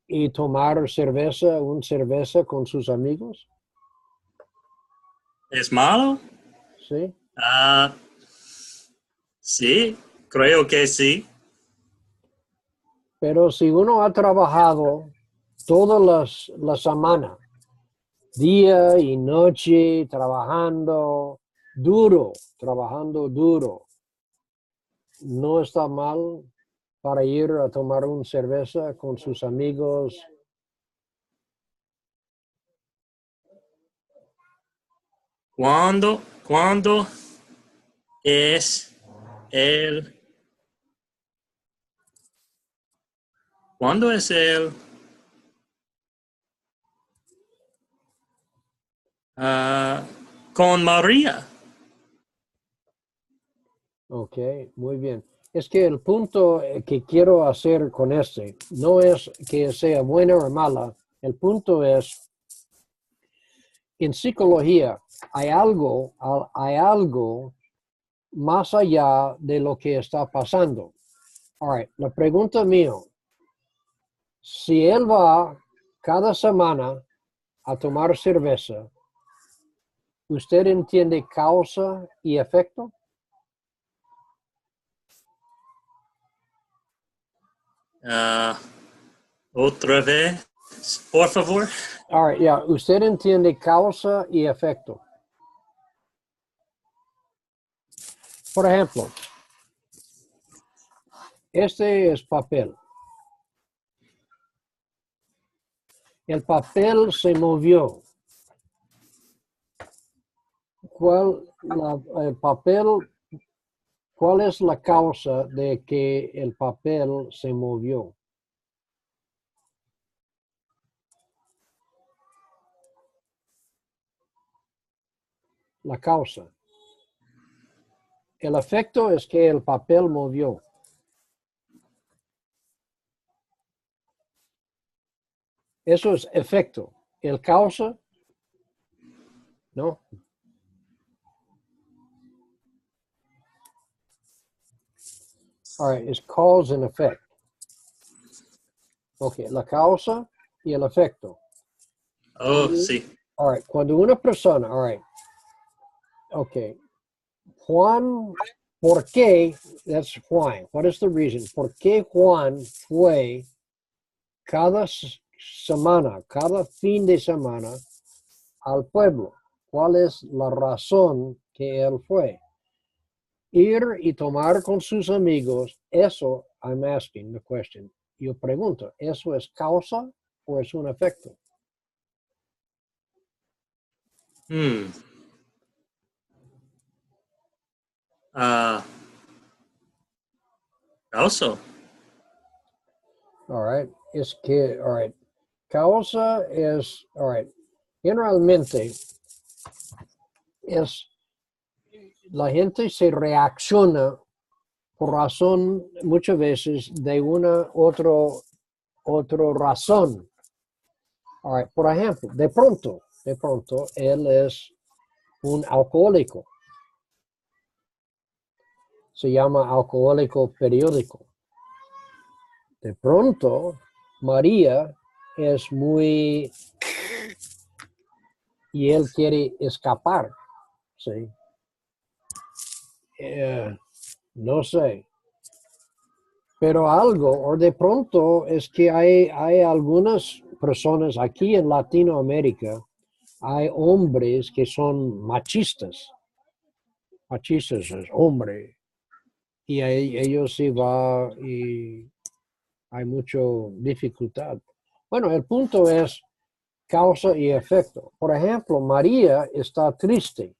y tomar una cerveza con sus amigos? ¿Es malo? ¿Sí? Sí, creo que sí. Pero si uno ha trabajado toda la semana, día y noche, trabajando duro, no está mal para ir a tomar una cerveza con sus amigos. ¿Cuándo es el ¿Cuándo es el con María? Ok, muy bien. Es que el punto que quiero hacer con este no es que sea buena o mala. El punto es, en psicología hay algo más allá de lo que está pasando. All right, la pregunta mía, si él va cada semana a tomar cerveza, ¿usted entiende causa y efecto? Otra vez, por favor. All right, yeah, ¿usted entiende causa y efecto? Por ejemplo, este es papel. El papel se movió. ¿Cuál es la causa de que el papel se movió? La causa. El efecto es que el papel movió. Eso es efecto. El causa, no. All right, it's cause and effect. Ok, la causa y el efecto. Oh, sí. All right, cuando una persona, all right, ok, Juan, ¿por qué? That's why. What is the reason? ¿Por qué Juan fue cada semana, cada fin de semana al pueblo? ¿Cuál es la razón que él fue? Ir y tomar con sus amigos, eso, I'm asking the question. Yo pregunto, ¿eso es causa o es un efecto? Also. All right, es que, all right, causa es, all right, generalmente es, la gente se reacciona por razón muchas veces de una otra razón. All right, por ejemplo, de pronto, él es un alcohólico. Se llama alcohólico periódico. De pronto, María es muy... y él quiere escapar, ¿sí? No sé. Pero algo, o de pronto es que hay algunas personas aquí en Latinoamérica hay hombres que son machistas. Machistas es hombre. Y ellos sí va y hay mucha dificultad. Bueno, el punto es causa y efecto. Por ejemplo, María está triste.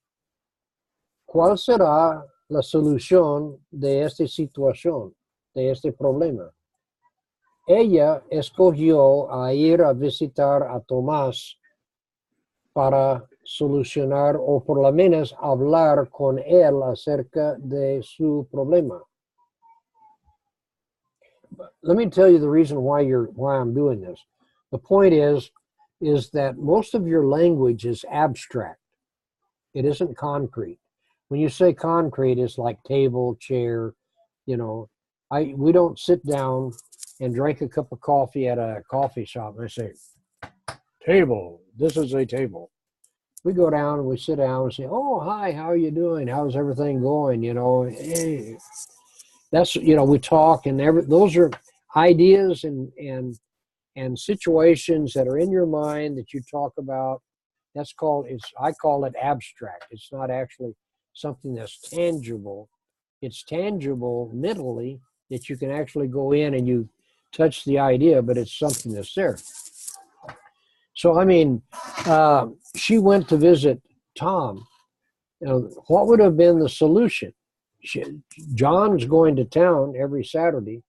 ¿Cuál será la solución de esta situación, de este problema? Ella escogió a ir a visitar a Tomás para solucionar o por lo menos hablar con él acerca de su problema. Let me tell you the reason why I'm doing this. The point is that most of your language is abstract. It isn't concrete. When you say concrete, it's like table, chair, you know. We don't sit down and drink a cup of coffee at a coffee shop and I say, table, this is a table. We go down and we sit down and say, oh, hi, how are you doing? How's everything going? You know, hey. That's, you know, we talk and those are ideas and situations that are in your mind that you talk about. That's I call it abstract. It's not actually something that's tangible. It's tangible mentally that you can actually go in and you touch the idea, but it's something that's there. So, I mean, she went to visit Tom. You know, what would have been the solution? John's going to town every Saturday.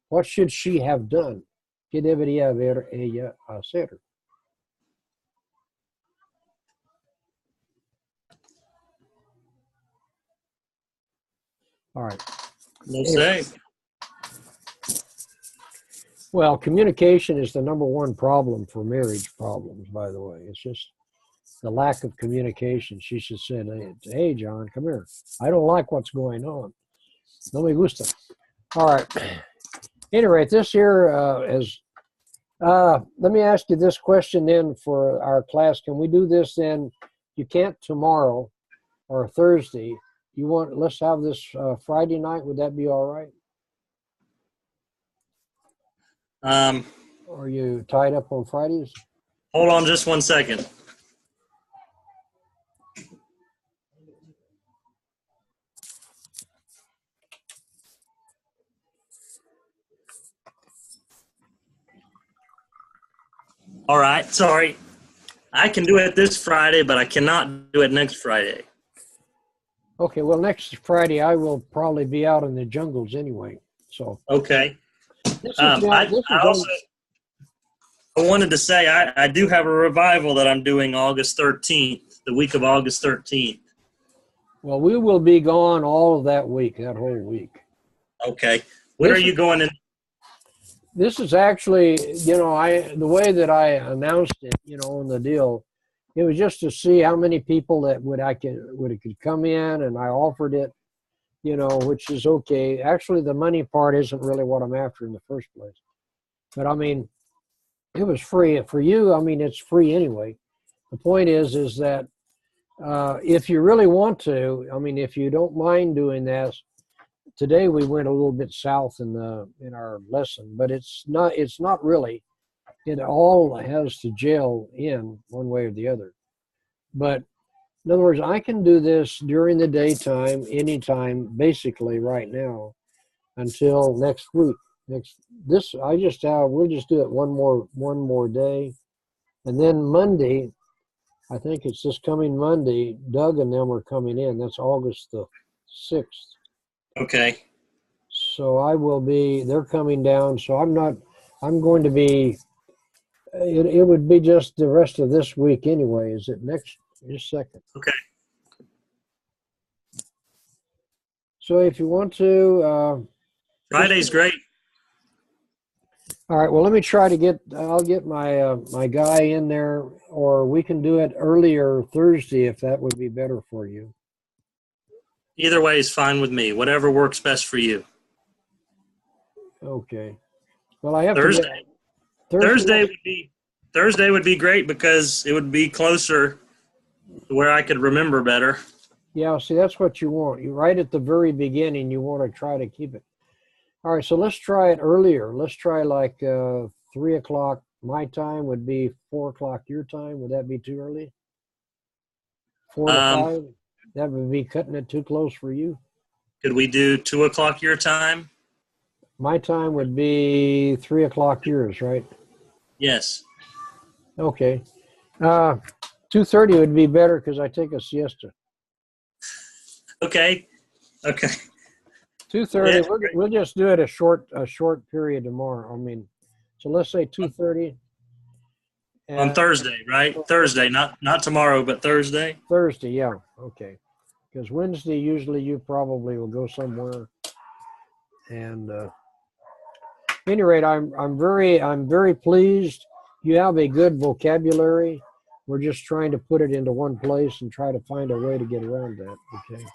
What should she have done? ¿Qué debería haber ella hacer? All right. No say. Well, communication is the number one problem for marriage problems, by the way. It's just the lack of communication. She should say, hey, John, come here. I don't like what's going on. No me gusta. All right. Anyway, this here let me ask you this question then for our class. Can we do this then? You can't tomorrow or Thursday. Let's have this Friday night. Would that be all right? Are you tied up on Fridays? Hold on just 1 second. All right, sorry. I can do it this Friday, but I cannot do it next Friday. Okay, well, next Friday I will probably be out in the jungles anyway. So okay. I wanted to say I do have a revival that I'm doing August 13th, the week of August 13th. Well, we will be gone all of that week, that whole week. Okay. When are you going in? This is actually, you know, the way that I announced it, you know, on the deal, it was just to see how many people that could come in, and I offered it, you know, which is okay. Actually, the money part isn't really what I'm after in the first place. But I mean, it was free for you. I mean, it's free anyway. The point is that if you really want to, I mean, if you don't mind doing that. Today we went a little bit south in our lesson, but it's not really. It all has to gel in one way or the other. But in other words, I can do this during the daytime, anytime, basically right now, until next week. We'll just do it one more day, and then Monday, I think it's this coming Monday. Doug and them are coming in. That's August the 6th. Okay. So they're coming down. So I'm going to be, it would be just the rest of this week anyway. Is it just a second? Okay. So if you want to. Friday's great. All right. Well, let me try to I'll get my guy in there, or we can do it earlier Thursday if that would be better for you. Either way is fine with me. Whatever works best for you. Okay. Well, I have Thursday would be great because it would be closer to where I could remember better. Yeah, see, that's what you want. You right at the very beginning, you want to try to keep it. All right, so let's try it earlier. Let's try like 3 o'clock my time would be 4 o'clock your time. Would that be too early? 4 to Um, 5? That would be cutting it too close for you. Could we do 2 o'clock your time? My time would be 3 o'clock yours, right? Yes. Okay. 2:30 would be better because I take a siesta. Okay. Okay. 2:30. Yeah. We'll just do it a short period tomorrow. I mean, so let's say 2:30. On Thursday, right? Thursday, not tomorrow, but Thursday. Thursday, yeah. Okay. Because Wednesday, usually you probably will go somewhere. And at any rate, I'm very pleased. You have a good vocabulary. We're just trying to put it into one place and try to find a way to get around that. Okay.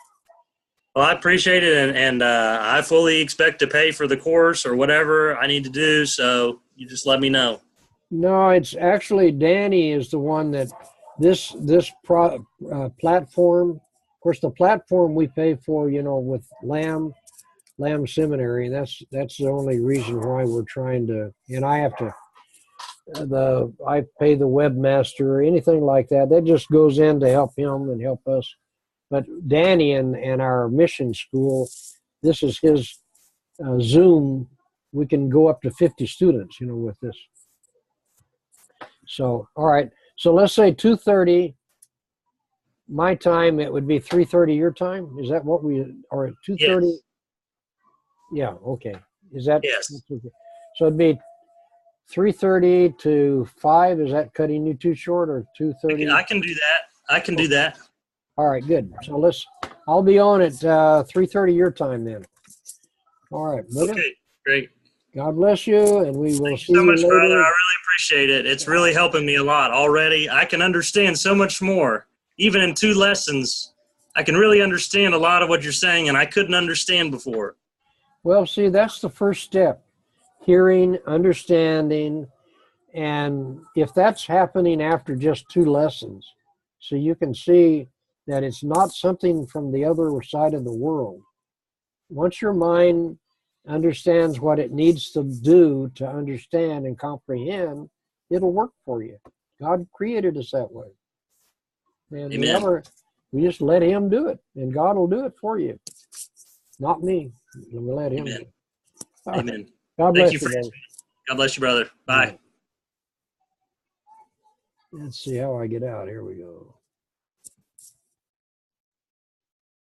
Well, I appreciate it, and I fully expect to pay for the course or whatever I need to do. So you just let me know. No, it's actually Danny is the one that this platform. Of course, the platform we pay for, with Lamb Seminary. That's the only reason why we're trying to. And I have to. I pay the webmaster or anything like that. That just goes in to help him and help us. But Danny and our mission school, this is his Zoom. We can go up to 50 students, with this. So, all right. So let's say 2:30 my time. It would be 3:30 your time. Is that what we are at 2:30? Yes. Yeah. Okay. Is that? Yes. So it'd be 3:30 to 5. Is that cutting you too short, or 2:30? I can do that. I can do that. All right. Good. So I'll be on at 3:30 your time then. All right. Brother. Okay. Great. God bless you, and we will Thank see you so you much, later. brother. I really appreciate it. It's really helping me a lot already. I can understand so much more. Even in 2 lessons, I can really understand a lot of what you're saying, and I couldn't understand before. Well, see, that's the first step. Hearing, understanding, and if that's happening after just 2 lessons, so you can see that it's not something from the other side of the world. Once your mind understands what it needs to do to understand and comprehend, it'll work for you. God created us that way. And Amen. we just let him do it, and God will do it for you. Not me. We'll let him Amen. do it. Amen. God Thank bless you for brother. God bless you, brother. Bye. Let's see how I get out. Here we go.